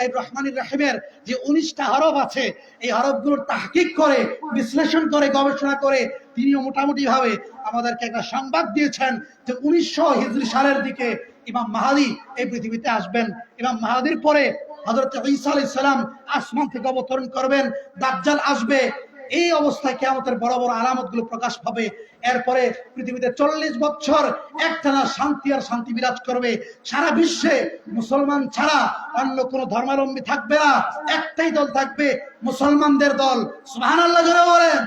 বিসমিল্লাহির রহমানির রহিমের যে 19টা হরফ আছে, এই হরফগুলোর তাহকিক করে, বিশ্লেষণ করে, গবেষণা করে তিনিও মোটামুটি ভাবে আমাদেরকে একটা সংবাদ দিয়েছেন যে 1900 হিজরি সালের দিকে ইমাম মাহদী এই পৃথিবীতে আসবেন। ইমাম মাহদীর পরে হযরত ঈসা আলাইহিস সালাম আসমান থেকে অবতরণ করবেন, দাজ্জাল আসবে। এই অবস্থায় কিয়ামতের বড় বড় আলামতগুলো প্রকাশ পাবে। এরপরে পৃথিবীতে 40 বছর একটানা শান্তি আর শান্তি বিরাজ করবে। সারা বিশ্বে মুসলমান ছাড়া অন্য কোনো ধর্মাবলম্বী থাকবে না, একটাই দল থাকবে, মুসলমানদের দল। সুবহানাল্লাহ জোরে বলেন।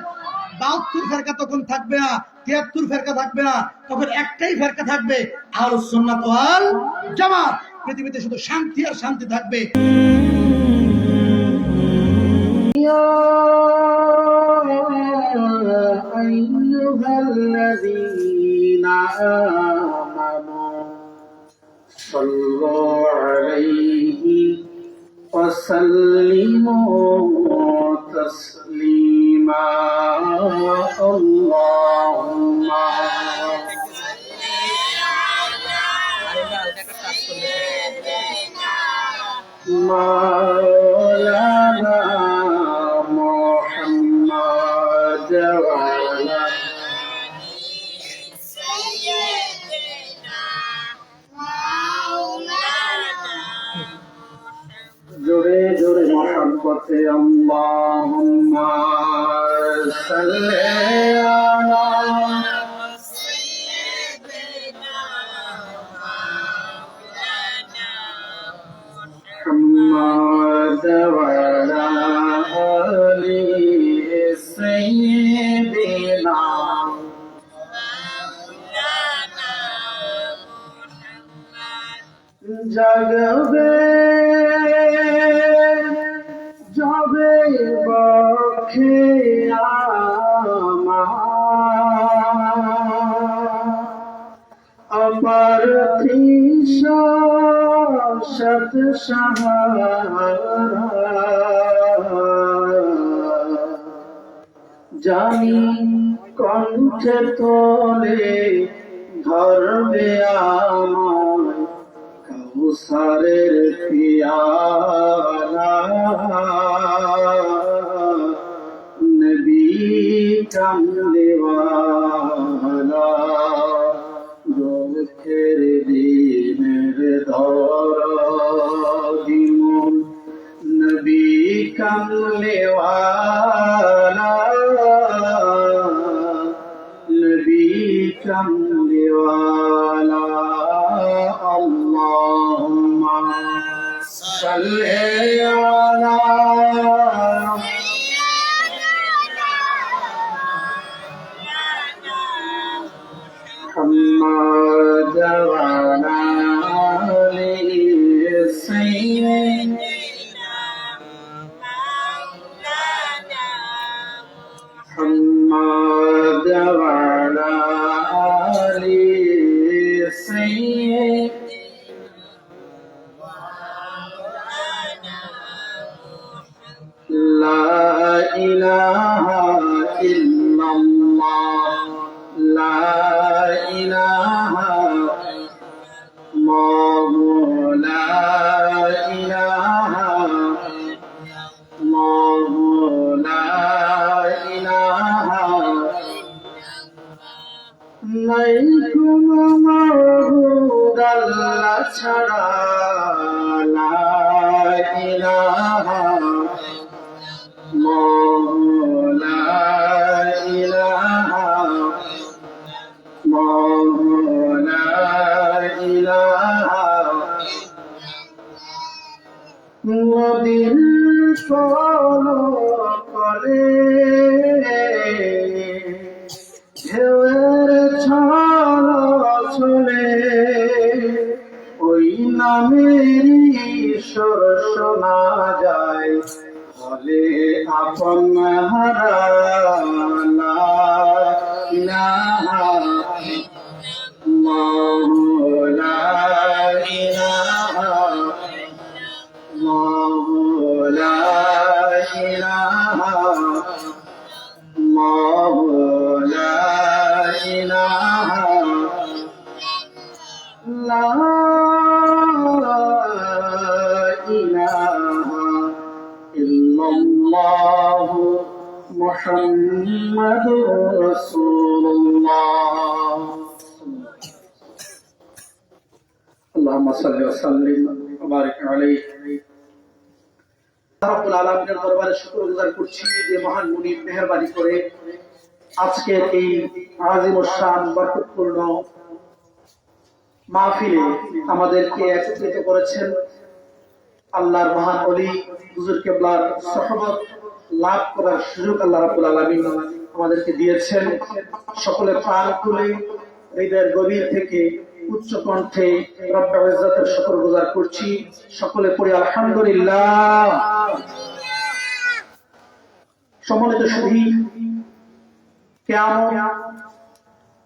72 ফেরকা তখন থাকবে না, 73 ফেরকা থাকবে না, তখন একটাই ফেরকা থাকবে, আহলুস সুন্নাত ওয়াল জামাত। পৃথিবীতে শুধু শান্তি আর শান্তি থাকবে। أيها الذين آمنوا صلوا عليه وسلموا تسليما اللهم مولانا محمد وعلى জোরে জোরে মহব্বতে আল্লাহুম্মা সাল্লি আলা মুহাম্মদ ওয়া আলা আলি সাইয়্যিদিনা জাগবে যাবে বখে আমার সত সাহারা জানি কণ্ঠে তোলে ধরবে আমায় কাউসারের পিয়ালা নবী কামলিওয়ালা দুঃখের দিনের দরদি মন নবী কামলিওয়ালা নবী কামলিওয়ালা আল্লাহুম্মা সাল্লি আলা محمد وعلى آله سيدنا محمد وعلى آله سيدنا لا إله إلا الله لا إله الله لا إله الله لا إله নাই কোনো মাবুদ আল্লাহ ছাড়া লা ইলাহা الله لا إله الله لا إله নদীর কলে ঢেউয়ের ছলে ওই নামেরই সুর শোনা যায় বলে আপন হারা লা ইলাহা ইল্লাল্লাহু লা ইলাহা ইল্লাল্লাহু লা ইলাহা ইল্লাল্লাহু লা ইলাহা লা ইলাহা الله محمد رسول الله اللهم صل وسلم وبارك عليه রব্বুল আলামিনের দরবারে শুকরগুজার করছি যে মহান মুনিব মেহেরবানি করে আজকের এই আজিম ও শান বরকতপূর্ণ মাহফিলে আমাদেরকে একত্রিত করেছেন। আল্লাহর মহান ওলি হুজুর কিবলার সুহবত লাভ করার সুযোগ আল্লাহ রাব্বুল আলামিন আমাদেরকে দিয়েছেন। সকলে প্রাণ খুলে হৃদয়ের গভীর থেকে উচ্চ কণ্ঠে রব্বুল ইজ্জতের শুকরগুজার করছি। সকলে পড়ি আলহামদুলিল্লাহ। সম্মানিত সুধী, কিয়ামত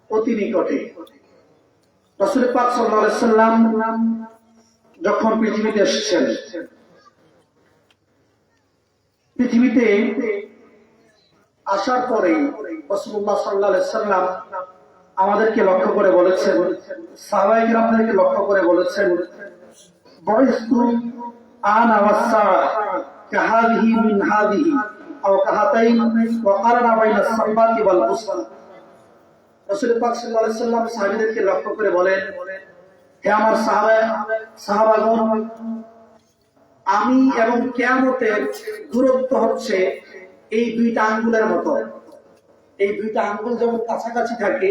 অতি নিকটে। রাসূল পাক সাল্লাল্লাহু আলাইহি সাল্লাম যখন পৃথিবীতে এসেছেন, পৃথিবীতে আসার পরে রাসূলুল্লাহ সাল্লাল্লাহু আলাইহি সাল্লাম আমাদেরকে লক্ষ্য করে বলেছেন, সাহাবায়ে কিরামদেরকে লক্ষ্য করে বলেছেন, বুইসতু আনা ওয়াসা কাহাদিহি মিন হাদিহি আও কাহাতাইন ওয়া কারানা বাইনা সাবাতি ওয়াল উসরা। রাসূল পাক সাল্লাল্লাহু আলাইহি সাল্লাম সাহাবীদেরকে লক্ষ্য করে বলেন, হে আমার সাহাবাগণ, আমি এবং কিয়ামতের দূরত্ব হচ্ছে এই দুইটা আঙ্গুলের মতো। এই দুইটা আঙ্গুল যেমন কাছাকাছি থাকে,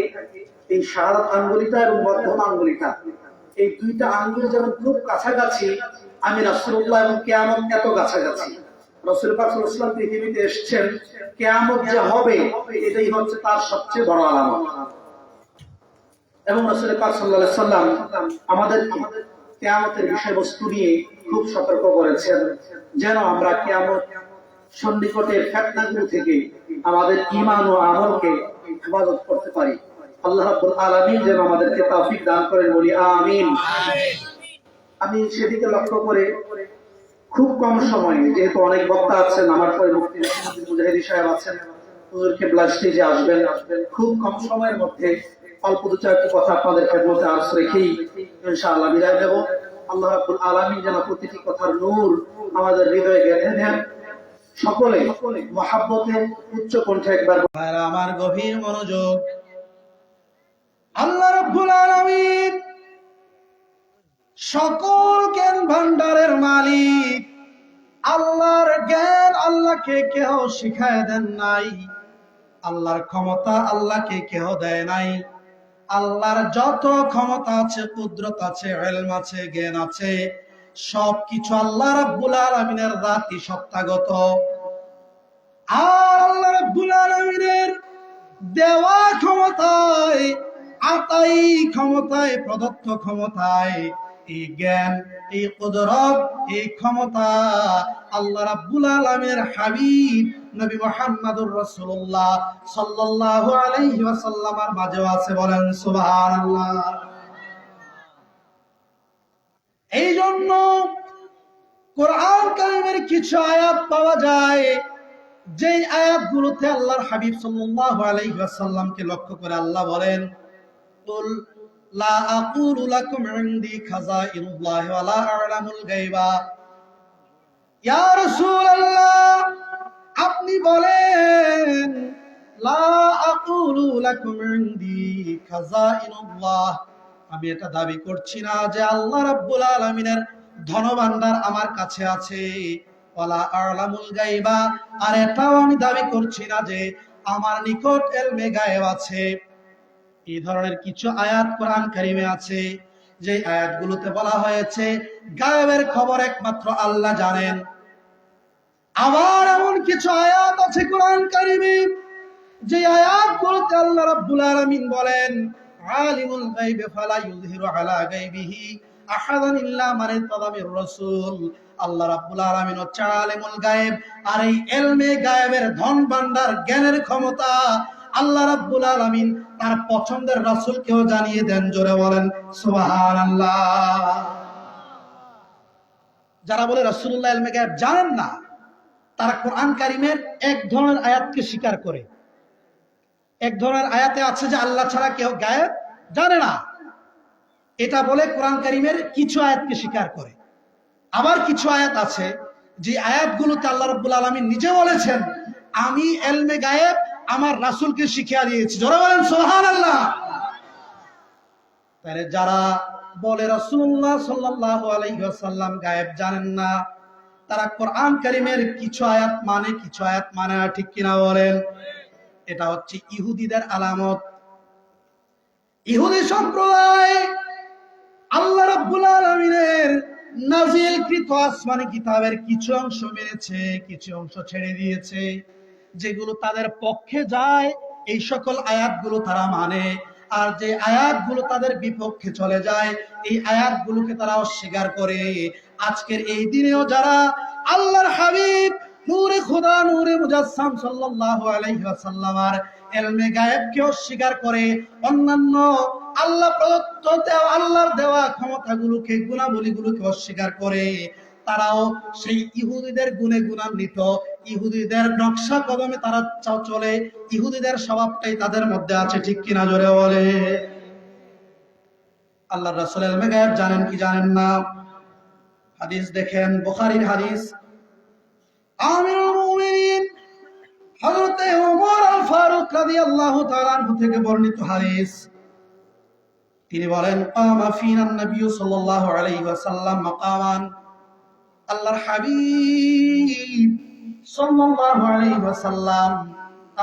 এই শাহাদাত আঙ্গুলিটা এবং মধ্যম আঙ্গুলিটা, এই দুইটা আঙ্গুল যেমন খুব কাছাকাছি, আমি রাসূলুল্লাহ এবং কিয়ামত এত কাছাকাছি। রাসূল পাক সাল্লাল্লাহু আলাইহি সাল্লাম পৃথিবীতে এসেছেন, কিয়ামত যে হবে এটাই হচ্ছে তার সবচেয়ে বড় আলামত। এবং রাসূল পাক সাল্লাল্লাহু আলাইহি সাল্লাম আমাদেরকে কিয়ামতের বিষয়বস্তু নিয়ে খুব সতর্ক করেছেন, যেন আমরা কিয়ামত সন্নিকটের ফিতনাগুলো থেকে আমাদের ঈমান ও আমলকে হেফাজত করতে পারি। আল্লাহ রাব্বুল আলামিন যেন আমাদেরকে তৌফিক দান করেন, বলি আমিন। আমি সেদিকে লক্ষ্য করে খুব কম সময়ে, যেহেতু অনেক বক্তা আছেন, আমার পরে মুফতি মুজাহিদি সাহেব আছেন, হুজুর কিবলা স্টেজে আসবেন, খুব কম সময়ের মধ্যে অল্প দু চারটি কথা আপনাদের খেদমতে আরজ রেখেই ইনশাআল্লাহ বিদায় দেব। আল্লাহ রাব্বুল আলামিন যেন প্রতিটি কথার নূর আমাদের হৃদয়ে গেঁথে দেন। সকলে মহাব্বতে উচ্চ কণ্ঠে একবার আমার গভীর মনোযোগ। আল্লাহ রাব্বুল আলামিন সকল জ্ঞান ভান্ডারের মালিক। আল্লাহর জ্ঞান আল্লাহকে কেহ শিখায় দেন নাই, আল্লাহর ক্ষমতা আল্লাহকে কেহ দেয় নাই। আল্লাহর যত ক্ষমতা আছে, কুদরত আছে, ইলম আছে, জ্ঞান আছে, সবকিছু আল্লাহ রাব্বুল আলামিনের জাতি সত্তাগত। আর আল্লাহ রাব্বুল আলামিনের দেওয়া ক্ষমতায়, আতাই ক্ষমতায়, প্রদত্ত ক্ষমতায়, এই জ্ঞান, এই কুদরত, এই ক্ষমতা আল্লাহ রাব্বুল আলামিনের হাবিব নবী মুহাম্মদুর রাসূলুল্লাহ সাল্লাল্লাহু আলাইহি ওয়াসাল্লামের মাঝে আছে, বলেন সুবহানাল্লাহ। এই জন্য কোরআন কারীমের কিছু আয়াত পাওয়া যায়, যেই আয়াতগুলোতে আল্লাহর হাবিব সাল্লাল্লাহু আলাইহি ওয়াসাল্লামকে লক্ষ্য করে আল্লাহ বলেন, কুল লা আকুলু লাকুম ইনদি খাযাইনুল্লাহি ওয়া লা আ'লামুল গায়বা। ইয়া রাসূলুল্লাহ, আপনি বলেন, লা আকুলু লাকুম ইনদি খাযাইনুল্লাহ, আমি এটা দাবি করছি না যে আল্লাহ রাব্বুল আলামিনের ধনভাণ্ডার আমার কাছে আছে, ওয়ালা আ'লামুল গায়বা, আর এটাও আমি দাবি করছি না যে আমার নিকট ইলমে গায়েব আছে। এই ধরনের কিছু আয়াত কোরআন কারীমে আছে, যে আয়াতগুলোতে বলা হয়েছে গায়েবের খবর একমাত্র আল্লাহ জানেন। আবার এমন কিছু আয়াত আছে কোরআন কারীমে, যে আয়াতগুলোতে আল্লাহ রাব্বুল আলামিন বলেন, আলিমুল গায়বি ফালা ইউযহিরু আলা গায়বিহি আহাদান ইল্লা মান ইরতাদা মির রাসূল। আল্লাহ রাব্বুল আলামিন হচ্ছে আলিমুল গায়ব, আর এই ইলমে গায়েবের ধন ভান্ডার, জ্ঞানের ক্ষমতা আল্লাহ রাব্বুল আলামিন তার পছন্দের রাসূলকেও জানিয়ে দেন। জোরে বলেন সুবহানাল্লাহ। যারা বলে রাসূলুল্লাহ ইলমে গায়েব জানেন না, তারা কোরআন কারীমের এক ধরনের আয়াতকে স্বীকার করে। এক ধরনের আয়াতে আছে যে আল্লাহ ছাড়া কেউ গায়েব জানে না, এটা বলে কোরআন কারীমের কিছু আয়াতকে স্বীকার করে। আবার কিছু আয়াত আছে যে আয়াতগুলোতে আল্লাহ রাব্বুল আলামিন নিজে বলেছেন আমি ইলমে গায়েব আমার রাসূলকে শিখিয়ে দিয়েছি। জোরে বলেন সুবহানাল্লাহ। তাহলে যারা বলে রাসূলুল্লাহ সাল্লাল্লাহু আলাইহি ওয়াসাল্লাম গায়েব জানেন না, তারা কোরআন কারীমের কিছু আয়াত মানে না, ঠিক কিনা বলেন? এটা হচ্ছে ইহুদিদের আলামত। ইহুদি সম্প্রদায় আল্লাহ রাব্বুল আলামিনের নাজিলকৃত আসমানি কিতাবের কিছু অংশ মেনেছে, কিছু অংশ ছেড়ে দিয়েছে। যেগুলো তাদের পক্ষে যায় এই সকল আয়াতগুলো তারা মানে, আর যে আয়াতগুলো তাদের বিপক্ষে চলে যায় এই আয়াতগুলোকে তারা অস্বীকার করে। আজকের এই দিনেও যারা আল্লাহর হাবিব নূরে খোদা নূরে মুজাসসাম সাল্লাল্লাহু আলাইহি ওয়াসাল্লামের ইলমে গায়েবকে অস্বীকার করে, অন্যান্য আল্লাহ প্রদত্ত আল্লাহর দেওয়া ক্ষমতাগুলোকে গুণাবলীগুলোকে অস্বীকার করে, তারাও সেই ইহুদিদের গুণে গুণান্বিত, ইহুদিদের নকশা কদমে তারা চলে, ইহুদিদের স্বভাবটাই তাদের মধ্যে আছে, ঠিক কিনা জোরে বলে? আল্লাহর রাসূল ইলমে গায়েব জানেন কি জানেন না? হাদিস দেখেন, বুখারীর হাদিস, আমিরুল মুমিনিন হযরত ওমর আল ফারুক রাদিয়াল্লাহু তাআলা আনহু থেকে বর্ণিত হাদিস। তিনি বলেন কামা ফিনা নবী সাল্লাল্লাহু আলাইহি ওয়াসাল্লাম মাকামান, আল্লাহর হাবিব সাল্লাল্লাহু আলাইহি ওয়াসাল্লাম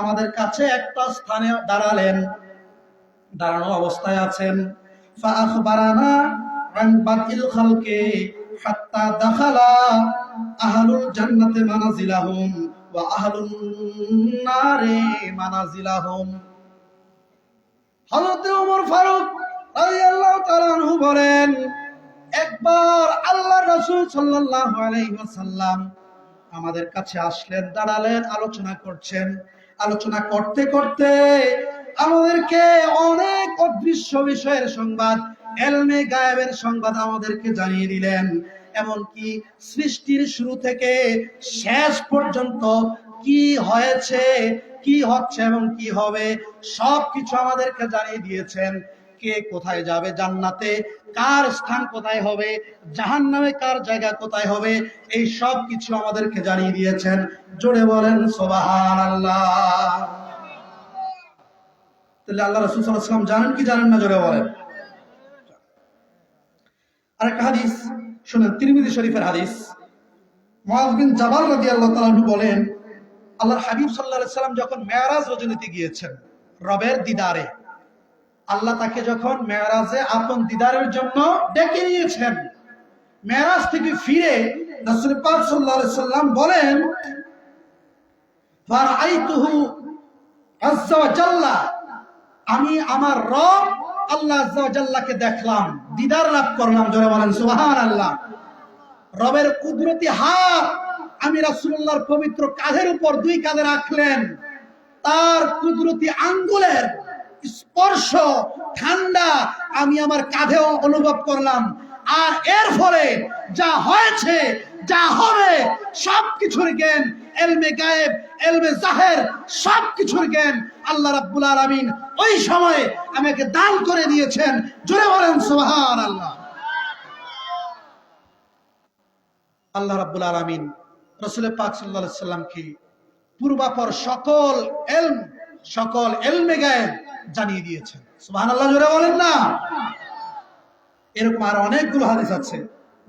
আমাদের কাছে একটা স্থানে দাঁড়ালেন, দাঁড়ানো অবস্থায় আছেন। ফা আখবারানা আন বাতিল খালকে হাত্তা দাখালা আহলুল জান্নাতি মানাজিলাহুম ওয়া আহলুন নারে মানাজিলাহুম। হযরত ওমর ফারুক রাদিয়াল্লাহু তাআলা আনহু বলেন, একবার আল্লাহর রাসূল সাল্লাল্লাহু আলাইহি ওয়াসাল্লাম আমাদের কাছে আসলেন, দাঁড়ালেন, আলোচনা করছেন। আলোচনা করতে করতে আমাদেরকে অনেক অদৃশ্য বিষয়ের সংবাদ, ইলমে গায়েবের সংবাদ আমাদেরকে জানিয়ে দিলেন। এমনকি সৃষ্টির শুরু থেকে শেষ পর্যন্ত কি হয়েছে, কি হচ্ছে এবং কি হবে সবকিছু আমাদেরকে জানিয়ে দিয়েছেন। কে কোথায় যাবে জান্নাতে, কার স্থান কোথায় হবে, জাহান্নামে কার জায়গা কোথায় হবে, এই সব কিছু আমাদেরকে জানিয়ে দিয়েছেন। জোরে বলেন সুবহানাল্লাহ। তাহলে আল্লাহ রাসূল সাল্লাল্লাহু আলাইহি ওয়াসাল্লাম জানেন কি জানেন না? জোরে বলেন। আরেকটা হাদিস শুনেন, তিরমিজি শরীফের হাদিস। মুআয বিন জাবাল রাদিয়াল্লাহু তাআলা আনহু বলেন, আল্লাহর হাবিব সাল্লাল্লাহু আলাইহি ওয়াসাল্লাম যখন মেরাজ রজনীতে গিয়েছেন রবের দিদারে, আল্লাহ তাকে যখন মেরাজে আপন দিদারের জন্য ডেকে নিয়েছেন, মেরাজ থেকে ফিরে রাসূল পাক সাল্লাল্লাহু আলাইহি ওয়াসাল্লাম বলেন, ফারাআইতুহু আযজা ওয়া জাল্লা, আমি আমার রব আল্লাহ আযজা ওয়া জাল্লাকে দেখলাম, দিদার লাভ করলাম। জোরে বলেন সুবহানাল্লাহ। রবের কুদরতি হাত আমি রাসূলুল্লাহর পবিত্র কাঁধের উপর দুই কাঁধে রাখলেন, তার কুদরতি আঙ্গুলের স্পর্শ ঠান্ডা আমি আমার কাঁধেও অনুভব করলাম। আর এর ফলে যা হয়েছে যা হবে সবকিছুর জ্ঞান, ইলমে গায়েব ইলমে জাহের সবকিছুর জ্ঞান আল্লাহ রাব্বুল আলামিন ওই সময়ে আমাকে দান করে দিয়েছেন। জোরে বলেন সুবহানাল্লাহ। আল্লাহ রাব্বুল আলামিন রাসূল পাক সাল্লাল্লাহু আলাইহি ওয়াসাল্লামকে পূর্বাপর সকল ইলমে গায়েব জানিয়ে দিয়েছেন। সুবহানাল্লাহ, জোরে বলেন না। এরকম আর অনেকগুলো হাদিস আছে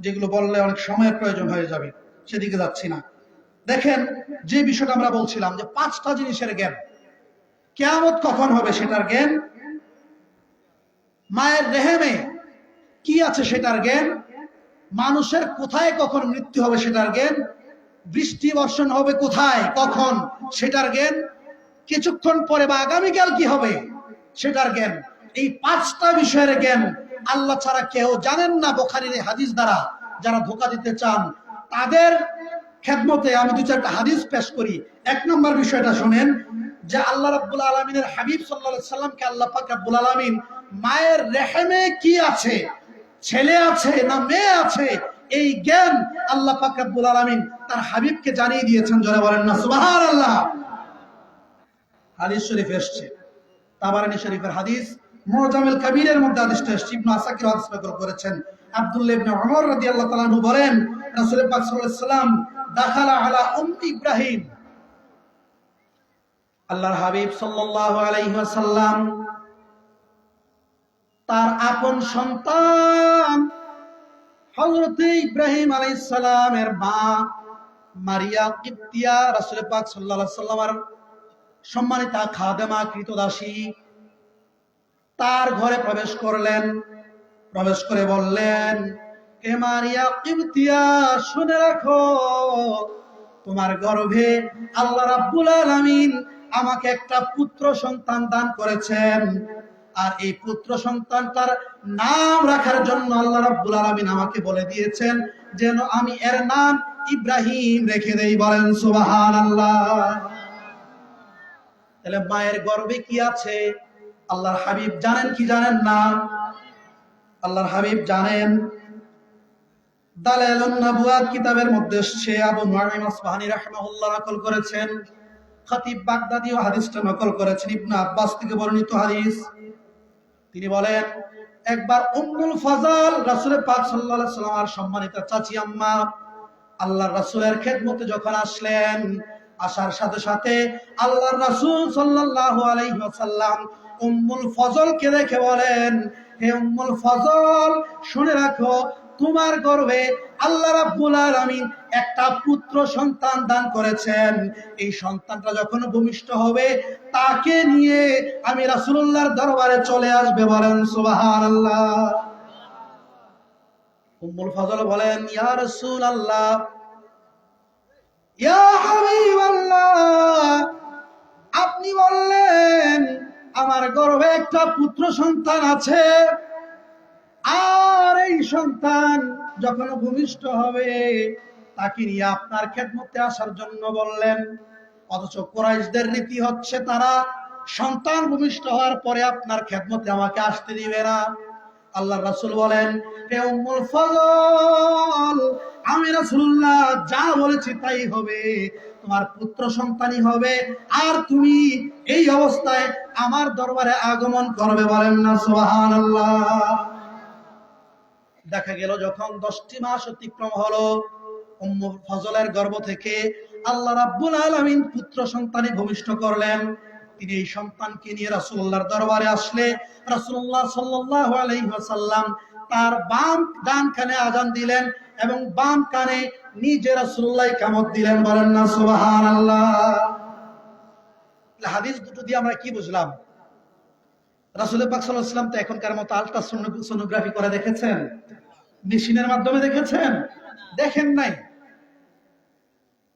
যেগুলো বললে অনেক সময়ের প্রয়োজন হয়ে যাবে, সেদিকে যাচ্ছি না। দেখেন, যে বিষয়টা আমরা বলছিলাম যে পাঁচটা জিনিসের জ্ঞান, কিয়ামত কখন হবে সেটার জ্ঞান, মায়ের রেহেমে কি আছে সেটার জ্ঞান, মানুষের কোথায় কখন মৃত্যু হবে সেটার জ্ঞান, বৃষ্টি বর্ষণ হবে কোথায় কখন সেটার জ্ঞান, কিছুক্ষণ পরে বা আগামীকাল কি হবে সেটার জ্ঞান। এই পাঁচটা বিষয়ের জ্ঞান আল্লাহ ছাড়া কেউ জানেন না। বুখারীর এই হাদিস দ্বারা যারা ধোঁকা দিতে চান তাদের খেদমতে আমি দুই চারটা হাদিস পেশ করি। এক নম্বর বিষয়টা শুনেন, যে আল্লাহ রাব্বুল আলামিনের হাবিব সাল্লাল্লাহু আলাইহি সাল্লামকে আল্লাহ পাক রাব্বুল আলামিন মায়ের রেহেমে কি আছে, ছেলে আছে না মেয়ে আছে, এই জ্ঞান আল্লাহ পাক রাব্বুল আলামিন তার হাবিবকে জানিয়ে দিয়েছেন। জোরে বলেন না সুবহানাল্লাহ। হাদিস শরীফ এসেছে, তাবারানী শরীফের হাদিস, মুআজামুল কাবীরের মধ্যে হাদিসটা এসেছে, ইবনে আসাকির হাদিস নকল করেছেন। আব্দুল্লাহ ইবনে উমর রাদিয়াল্লাহু তাআলা আনহু বলেন, রাসূল পাক সাল্লাল্লাহু আলাইহি ওয়াসাল্লাম দাখালা আলা ইব্রাহিম, আল্লাহর হাবিব সাল্লাল্লাহু আলাইহি ওয়াসাল্লাম তার আপন সন্তান হযরত ইব্রাহিম আলাইহিস সালামের মা মারিয়া কিবতিয়া, রাসূল পাক সাল্লাল্লাহু আলাইহি ওয়াসাল্লামের সম্মানিতা খাদেমা কৃতদাসী, তার ঘরে প্রবেশ করলেন। প্রবেশ করে বললেন, হে মারিয়া কিবতিয়া, শুনে রাখো, তোমার গর্ভে আল্লাহ রাব্বুল আলামিন আমাকে একটা পুত্র সন্তান দান করেছেন, আর এই পুত্র সন্তানটার নাম রাখার জন্য আল্লাহ রাব্বুল আলামিন আমাকে বলে দিয়েছেন যেন আমি এর নাম ইব্রাহিম রেখে দেই। বলেন সুবহানাল্লাহ। তাহলে মায়ের গর্ভে কি আছে আল্লাহর হাবিব জানেন কি জানেন না? আল্লাহর হাবিব জানেন। দালাইলুন নবুয়াত কিতাবের মধ্যে এসেছে, আবু নুআইম আসবাহানী রাহিমাহুল্লাহ নকল করেছেন, খতিব বাগদাদিও হাদিসটা নকল করেছেন, ইবনে আব্বাস থেকে বর্ণিত হাদিস। তিনি বলেন, একবার উম্মুল ফজল রাসূল পাক সাল্লাল্লাহু আলাইহি ওয়াসাল্লামের সম্মানিত চাচি আম্মা আল্লাহর রাসূলের খেদমতে যখন আসলেন, আসার সাথে সাথে আল্লাহর রাসূল সাল্লাল্লাহু আলাইহি ওয়াসাল্লাম উম্মুল ফজলকে দেখে বলেন, হে উম্মুল ফজল, শুনে রাখো, তোমার গর্ভে আল্লাহ রাব্বুল আলামিন একটা পুত্র সন্তান দান করেছেন। এই সন্তানটা যখন ভূমিষ্ঠ হবে তাকে নিয়ে আমি রাসূলুল্লাহর দরবারে চলে আসবে। বলেন সুবহানাল্লাহ। উম্মুল ফজল বলেন, ইয়া রাসূলুল্লাহ, ইয়া হাবিবাল্লাহ, আপনি বললেন আমার গর্ভে একটা পুত্র সন্তান আছে, আর এই সন্তান যখন ভূমিষ্ঠ হবে তাকে নিয়ে আপনার খেদমতে আসার জন্য বললেন। অথচ কুরাইশদের রীতি হচ্ছে তারা সন্তান ভূমিষ্ঠ হওয়ার পরে আপনার খেদমতে আমাকে আসতে দিবে না। আল্লাহর রাসূল বলেন, হে উম্মুল ফজল, আমি রাসূলুল্লাহ যা বলেছি তাই হবে, তোমার পুত্র সন্তানই হবে, আর তুমি এই অবস্থায় আমার দরবারে আগমন করবে। বলেন না সুবহানাল্লাহ। দেখা গেল যখন 10টি মাস অতিক্রম হলো, উম্মুল ফজলের গর্ভ থেকে আল্লাহ রাব্বুল আলামিন পুত্র সন্তানই ভূমিষ্ঠ করলেন। তিনি এই সন্তানকে নিয়ে রাসূলুল্লাহর দরবারে আসলে রাসূলুল্লাহ সাল্লাল্লাহু আলাইহি ওয়াসাল্লাম তার বাম ডান কানে আযান দিলেন এবং বাম কানে নিজে রাসূলুল্লাহ ইকামত দিলেন। বলেন না সুবহানাল্লাহ। হাদিস দুটো দিয়ে আমরা কি বুঝলাম? রাসূল পাক সাল্লাল্লাহু আলাইহি ওয়াসাল্লাম তো এখনকার মতো আল্ট্রাসোনোগ্রাফি করে দেখেছেন? মেশিনের মাধ্যমে দেখেছেন? দেখেন নাই।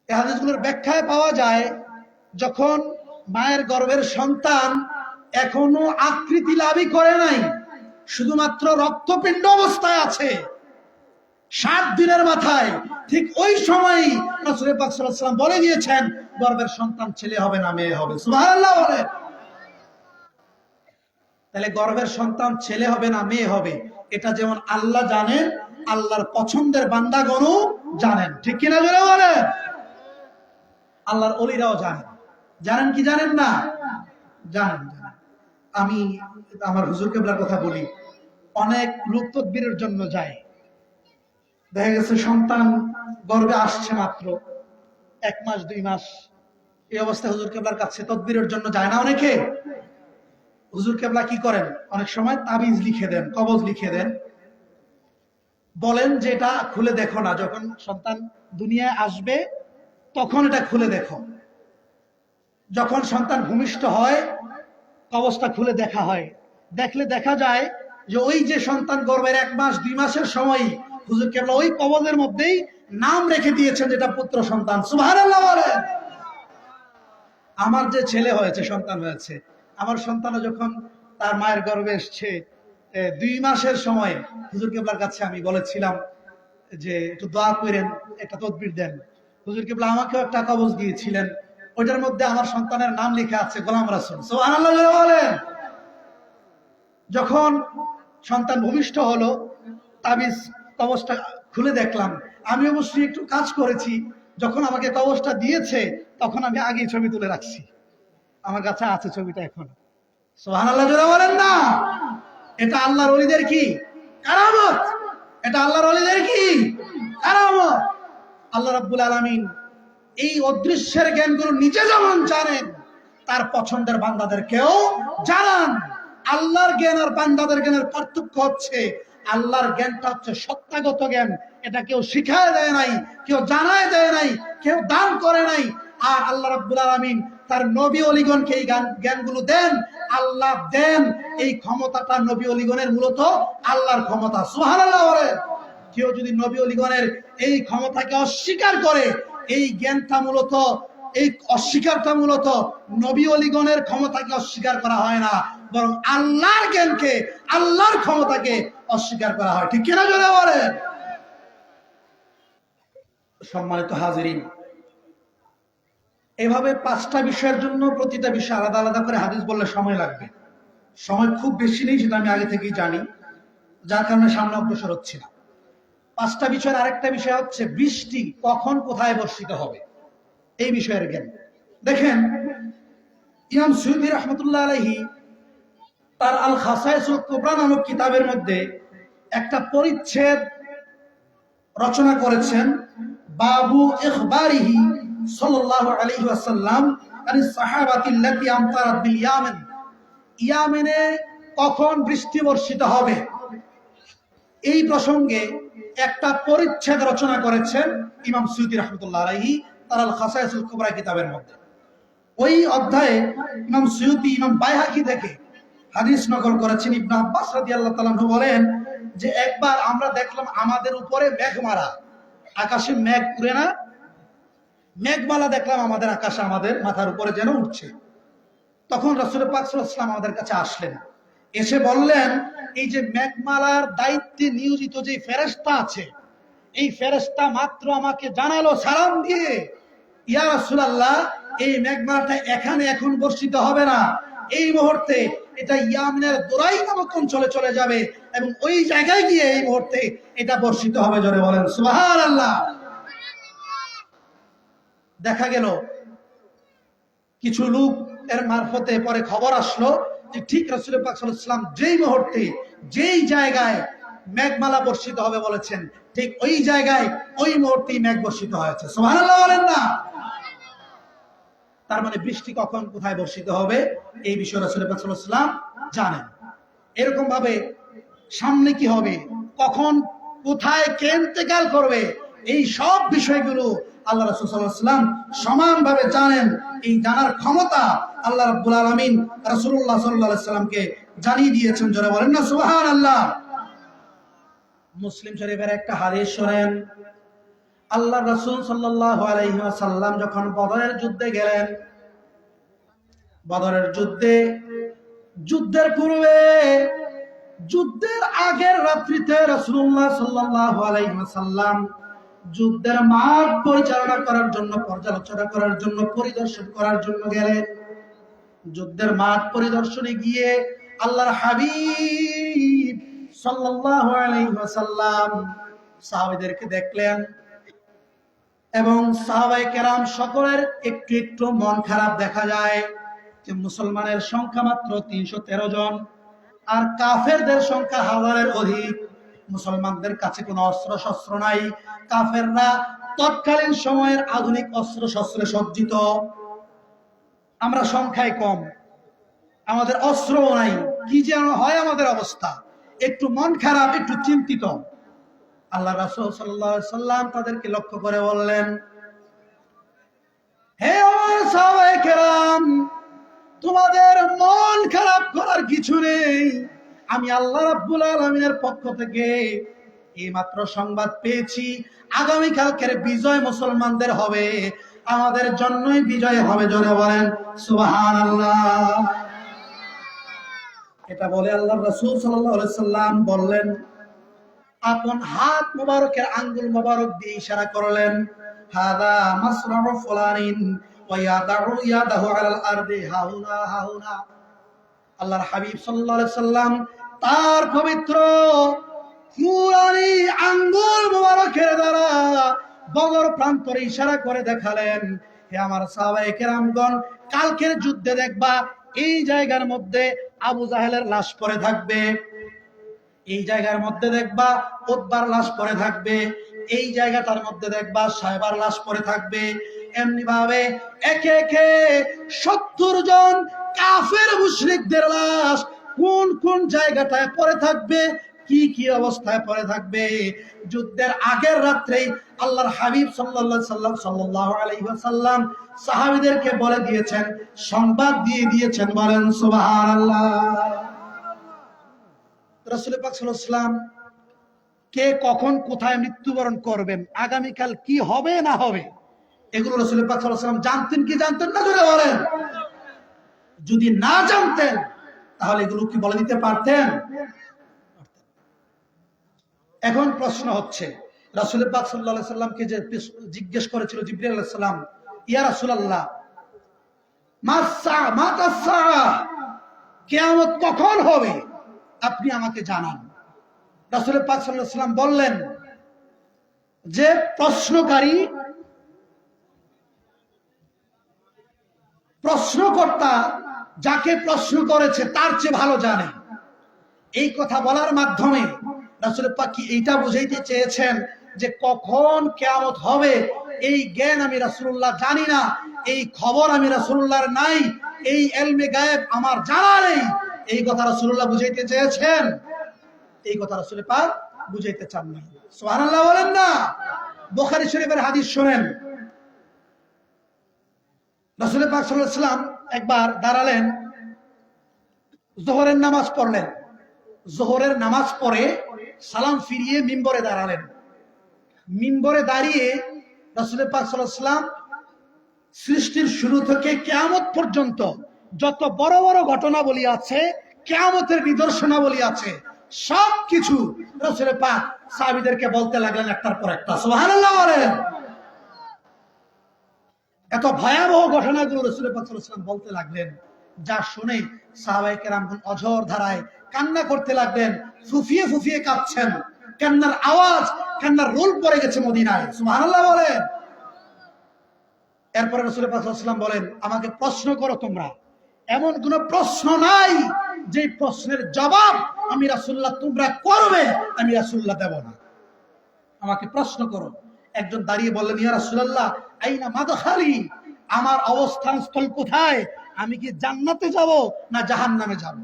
এই হাদিসগুলোর ব্যাখ্যায় পাওয়া যায়, যখন মায়ের গর্ভের সন্তান এখনো আকৃতি লাভই করে নাই, শুধুমাত্র রক্তপিণ্ড অবস্থায় আছে, 7 দিনের মাথায়, ঠিক ওই সময়ই রাসূল পাক সাল্লাল্লাহু আলাইহি ওয়াসাল্লাম বলে দিয়েছেন গর্ভের সন্তান ছেলে হবে না মেয়ে হবে। সুবহানাল্লাহ বলেন। তাহলে গর্ভের সন্তান ছেলে হবে না মেয়ে হবে, এটা যেমন আল্লাহ জানেন, আল্লাহর পছন্দের বান্দাগণও জানেন। ঠিক কিনা জোরে বলেন? আল্লাহর ওলিরাও জানেন। জানেন কি জানেন না? জানেন। আমি আমার হুজুর কেবলার কথা বলি, অনেক লোক তদবিরের জন্য যায়, দেখা গেছে সন্তান গর্ভে আসছে মাত্র 1 মাস 2 মাস, এই অবস্থায় হুজুর কেবলার কাছে তদবিরের জন্য যায় না অনেকে। হুজুর কেবলা কি করেন? অনেক সময় তাবিজ লিখে দেন, কবজ লিখে দেন, বলেন যে এটা খুলে দেখো না, যখন সন্তান দুনিয়ায় আসবে তখন এটা খুলে দেখো। যখন সন্তান ভূমিষ্ঠ হয় কবজটা খুলে দেখা হয়, দেখলে দেখা যায় যে ওই যে সন্তান গর্ভের 1 মাস 2 মাসের সময় হুজুর কেবলা ওই কবজের মধ্যেই নাম রেখে দিয়েছেন যেটা পুত্র সন্তান। সুবহানাল্লাহ বলেন। আমার যে ছেলে হয়েছে, সন্তান হয়েছে, আমার সন্তানও যখন তার মায়ের গর্ভে এসছে 2 মাসের সময় হুজুর কেবলার কাছে আমি বলেছিলাম যে একটু দোয়া করেন, একটা তদবির দেন। হুজুর কেবলা আমাকেও একটা কবজ দিয়েছিলেন, ওইটার মধ্যে আমার সন্তানের নাম লেখা আছে গোলাম রাসূল। সুবহানাল্লাহ বলেন। যখন সন্তান ভূমিষ্ঠ হলো, তাবিজ কবজটা খুলে দেখলাম, আমি অবশ্যই একটু কাজ করেছি, যখন আমাকে কবজটা দিয়েছে তখন আমি আগেই ছবি তুলে রাখছি, আমার কাছে আছে ছবিটা এখন। সুবহানাল্লাহ জোরে বলেন না। এটা আল্লাহর ওলিদের কি কারামত। এটা আল্লাহর ওলিদের কি কারামত। আল্লাহ রাব্বুল আলামিন এই অদৃশ্যের জ্ঞানগুলো নিজে যেমন জানেন, তার পছন্দের বান্দাদেরকেও জানান। আল্লাহর জ্ঞান আর বান্দাদের জ্ঞানের পার্থক্য হচ্ছে, আল্লাহর জ্ঞানটা হচ্ছে সত্তাগত জ্ঞান, এটা কেউ শিখায় দেয় নাই, কেউ জানায় দেয় নাই, কেউ দান করে নাই। আর আল্লাহ রাব্বুল আলামিন তার নবী ওলিগণকে এই জ্ঞানগুলো দেন, আল্লাহ দেন। এই ক্ষমতাটা নবী ওলিগণের মূলত আল্লাহর ক্ষমতা। সুবহানাল্লাহ বলেন। কেউ যদি নবী ওলিগণের এই ক্ষমতাকে অস্বীকার করে, এই জ্ঞানটা মূলত, এই অস্বীকারটা মূলত নবী ওলিগণের ক্ষমতাকে অস্বীকার করা হয় না, বরং আল্লাহর জ্ঞানকে, আল্লাহর ক্ষমতাকে অস্বীকার করা হয়। ঠিক কিনা জোরে বলেন। সম্মানিত হাজিরিন, এভাবে 5টা বিষয়ের জন্য প্রতিটা বিষয় আলাদা আলাদা করে হাদিস বললে সময় লাগবে। সময় খুব বেশি নেই, সেটা আমি আগে থেকেই জানি, যার কারণে সামনে অগ্রসর হচ্ছি না। 5টা বিষয়ের আরেকটা বিষয় হচ্ছে বৃষ্টি কখন কোথায় বর্ষিত হবে, এই বিষয়ের জ্ঞান। দেখেন, ইমাম সুয়ুতী রাহমাতুল্লাহ আলাইহি তার আল খাসায়েসুল কুবরা নামক কিতাবের মধ্যে একটা পরিচ্ছেদ রচনা করেছেন, বাবু ইখবারিহি সাল্লাল্লাহু আলাইহি ওয়াসাল্লাম আনি সাহাবাতিল্লাতি আমতারাত বিল ইয়ামেন। ইয়ামেনে কখন বৃষ্টি বর্ষিত হবে, এই প্রসঙ্গে একটা পরিচ্ছেদ রচনা করেছেন ইমাম সুয়ুতী রাহমাতুল্লাহ আলাইহি তার আল খাসায়েসুল কুবরা কিতাবের মধ্যে। ওই অধ্যায়ে ইমাম সুয়ুতী ইমাম বাইহাকি থেকে হাদিস নকল করেছেন। ইবনে আব্বাস রাদিয়াল্লাহু তাআলা আনহু বলেন যে একবার আমরা দেখলাম আমাদের উপরে মেঘমালা, আকাশে মেঘ উড়ে না, মেঘমালা দেখলাম আমাদের আকাশে, আমাদের মাথার উপরে যেন উঠছে। তখন রাসূল পাক সাল্লাল্লাহু আলাইহি ওয়াসাল্লাম আমাদের কাছে আসলেন, এসে বললেন, এই যে মেঘমালার দায়িত্বে নিয়োজিত যে ফেরেশতা আছে, এই ফেরেশতা মাত্র আমাকে জানালো সালাম দিয়ে, ইয়া রাসূলুল্লাহ, এই মেঘমালাটা এখানে এখন বর্ষিত হবে না, এই মুহূর্তে এটা ইয়ামেনের দুরাই নামক অঞ্চলে চলে যাবে এবং ওই জায়গায় গিয়ে এই মুহূর্তে এটা বর্ষিত হবে। জোরে বলেন সুবহানাল্লাহ। দেখা গেল কিছু লোক এর মারফতে পরে খবর আসলো যে ঠিক রাসূল পাক সাল্লাল্লাহু আলাইহি ওয়াসাল্লাম যেই মুহূর্তে যেই জায়গায় মেঘমালা বর্ষিত হবে বলেছেন, ঠিক ওই জায়গায় ওই মুহূর্তেই মেঘ বর্ষিত হয়েছে। সুবহানাল্লাহ বলেন না। তার মানে বৃষ্টি কখন কোথায় বর্ষিত হবে এই বিষয়ে রাসূল পাক সাল্লাল্লাহু আলাইহি ওয়াসাল্লাম জানেন। এরকম ভাবে সামনে কি হবে, কখন কোথায় কে ইন্তেকাল করবে, এই সব বিষয়গুলো আল্লাহ রাসূল সাল্লাল্লাহু আলাইহি ওয়াসাল্লাম সমানভাবে জানেন। এই জানার ক্ষমতা আল্লাহ রাব্বুল আলামিন রাসূলুল্লাহ সাল্লাল্লাহু আলাইহি ওয়াসাল্লামকে জানিয়ে দিয়েছেন। যারা বলেন না সুবহানাল্লাহ। মুসলিম শরীফের একটা হাদিস শুনেন, আল্লাহ রাসূল সাল্লাল্লাহু আলাইহি ওয়াসাল্লাম যখন বদরের যুদ্ধে গেলেন, বদরের যুদ্ধের পূর্বে, যুদ্ধের আগের রাত্রিতে রাসূলুল্লাহ সাল্লাল্লাহু আলাইহি ওয়াসাল্লাম যুদ্ধের মাঠ পরিচালনা করার জন্য, পর্যালোচনা করার জন্য, পরিদর্শন করার জন্য গেলেন। যুদ্ধের মাঠ পরিদর্শনে গিয়ে আল্লাহর হাবিব সাল্লাল্লাহু আলাইহি ওয়াসাল্লাম সাহাবীদেরকে দেখলেন এবং সাহাবায়ে কেরাম সকলের একটু একটু মন খারাপ দেখা যায় যে মুসলমানের সংখ্যা মাত্র 313 জন আর কাফেরদের সংখ্যা হাজারের অধিক। মুসলমানদের কাছে কোনো অস্ত্র শস্ত্র নাই, কাফেররা তৎকালীন সময়ের আধুনিক অস্ত্র শস্ত্রে সজ্জিত, আমরা সংখ্যায় কম, আমাদের অস্ত্রও নাই, কি যেন হয় আমাদের অবস্থা, একটু মন খারাপ, একটু চিন্তিত। আল্লাহ রাসূল সাল্লাল্লাহু আলাইহি সাল্লাম তাদেরকে লক্ষ্য করে বললেন, হে আমার সাহাবায়ে কেরাম, তোমাদের মন খারাপ করার কিছু নেই। আমি আল্লাহ রাব্বুল আলামিনের পক্ষ থেকে এইমাত্র সংবাদ পেয়েছি, আগামী কালকের বিজয় মুসলমানদের হবে, আমাদের জন্যই বিজয় হবে। জোরে বলেন সুবহানাল্লাহ। এটা বলে আল্লাহ রাসূল সাল্লাল্লাহু আলাইহি সাল্লাম বললেন, আপন হাত মোবারকের আঙ্গুল মোবারক দিয়ে ইশারা করলেন, হাদা মাসরাউ ফুলানিন ওয়া ইয়াদাউ ইয়াদাহু আলাল আরদি হাউনা হাউনা। আল্লাহর হাবিব সাল্লাল্লাহু আলাইহি সাল্লাম তার পবিত্র নুরানি আঙ্গুল মোবারকের দ্বারা বদর প্রান্তরে ইশারা করে দেখালেন, হে আমার সাহাবায়ে কেরামগণ, কালকের যুদ্ধে দেখবা এই জায়গার মধ্যে আবু জাহেলের লাশ পড়ে থাকবে, এই জায়গার মধ্যে দেখবা উতবার লাশ পড়ে থাকবে, এই জায়গাটার মধ্যে দেখবা সাহেবার লাশ পড়ে থাকবে। এমনি ভাবে একে একে 70 জন কাফের মুশরিকদের লাশ কোন কোন জায়গাটায় পড়ে থাকবে, কি কি অবস্থায় পড়ে থাকবে। যুদ্ধের আগের রাত্রেই আল্লাহর হাবিব সাল্লাল্লাহু আলাইহি ওয়াসাল্লাম সাহাবীদেরকে বলে দিয়েছেন, সংবাদ দিয়ে দিয়েছেন, বলেন সুবহানাল্লাহ। রাসূল পাক সাল্লাল্লাহু আলাইহি ওয়াসাল্লাম কে কখন কোথায় মৃত্যুবরণ করবেন, আগামীকাল কি হবে না হবে, এগুলো রাসূল পাক সাল্লাল্লাহু আলাইহি ওয়াসাল্লাম জানতেন কি জানতেন না, জোরে বলেন। যদি না জানতেন তাহলে এগুলো কি বলে দিতে পারতেন? এখন প্রশ্ন হচ্ছে, রাসূল পাক সাল্লাল্লাহু আলাইহি ওয়াসাল্লামকে যে জিজ্ঞেস করেছিল জিবরাইল আলাইহিস সালাম, ইয়া রাসূলুল্লাহ মাতা কিয়ামত কখন হবে, আপনি আমাকে জানান। রাসূল পাক সাল্লাল্লাহু আলাইহি ওয়াসাল্লাম বললেন যে প্রশ্নকর্তা যাকে প্রশ্ন করেছে তার চেয়ে ভালো জানে। এই কথা বলার মাধ্যমে রাসূল পাক কি এইটা বুঝাইতে চেয়েছেন যে কখন কিয়ামত হবে এই জ্ঞান আমি রাসূলুল্লাহ জানি না, এই খবর আমি রাসূলুল্লাহর নাই, এই ইলমে গায়েব আমার জানা নেই, এই কথা রাসূলুল্লাহ বুঝাইতে চেয়েছেন? এই কথা রাসূল পাক বুঝাইতে চান না। সুবহানাল্লাহ বলেন না। বুখারী শরীফের হাদিস শুনেন, রাসূল পাক সাল্লাল্লাহু আলাইহি ওয়াসাল্লাম একবার দাঁড়ালেন, যোহরের নামাজ পড়লেন, যোহরের নামাজ পড়ে সালাম ফিরিয়ে মিম্বরে দাঁড়ালেন। মিম্বরে দাঁড়িয়ে রাসূল পাক সাল্লাল্লাহু আলাইহি ওয়াসাল্লাম সৃষ্টির শুরু থেকে কিয়ামত পর্যন্ত যত বড় বড় ঘটনাবলী আছে, কিয়ামতের নিদর্শনাবলী আছে, সবকিছু রাসূল পাক সাহাবীদেরকে বলতে লাগলেন একটার পর একটা। সুবহানাল্লাহ বলেন। এত ভয়াবহ ঘটনাগুলো রাসূল পাক সাল্লাল্লাহু আলাইহি ওয়াসাল্লাম বলতে লাগলেন, যা শুনে সাহাবায়ে কেরামগণ অঝর ধারায় কান্না করতে লাগলেন, ফুফিয়ে ফুফিয়ে কাঁদছেন, কান্নার আওয়াজ, কান্নার রোল পড়ে গেছে মদিনায়। সুবহানাল্লাহ বলেন। এরপরে রাসূল পাক সাল্লাল্লাহু আলাইহি ওয়াসাল্লাম বলেন, আমাকে প্রশ্ন করো তোমরা, এমন কোন প্রশ্ন নাই যে প্রশ্নের জবাব আমি রাসূলুল্লাহ তোমরা করবে আমি রাসূলুল্লাহ দেব না, আমাকে প্রশ্ন করো। একজন দাঁড়িয়ে বললেন, ইয়া রাসূলুল্লাহ আইনা মাদখালি, আমার অবস্থান স্থল কোথায়, আমি কি জান্নাতে যাব না জাহান্নামে যাব?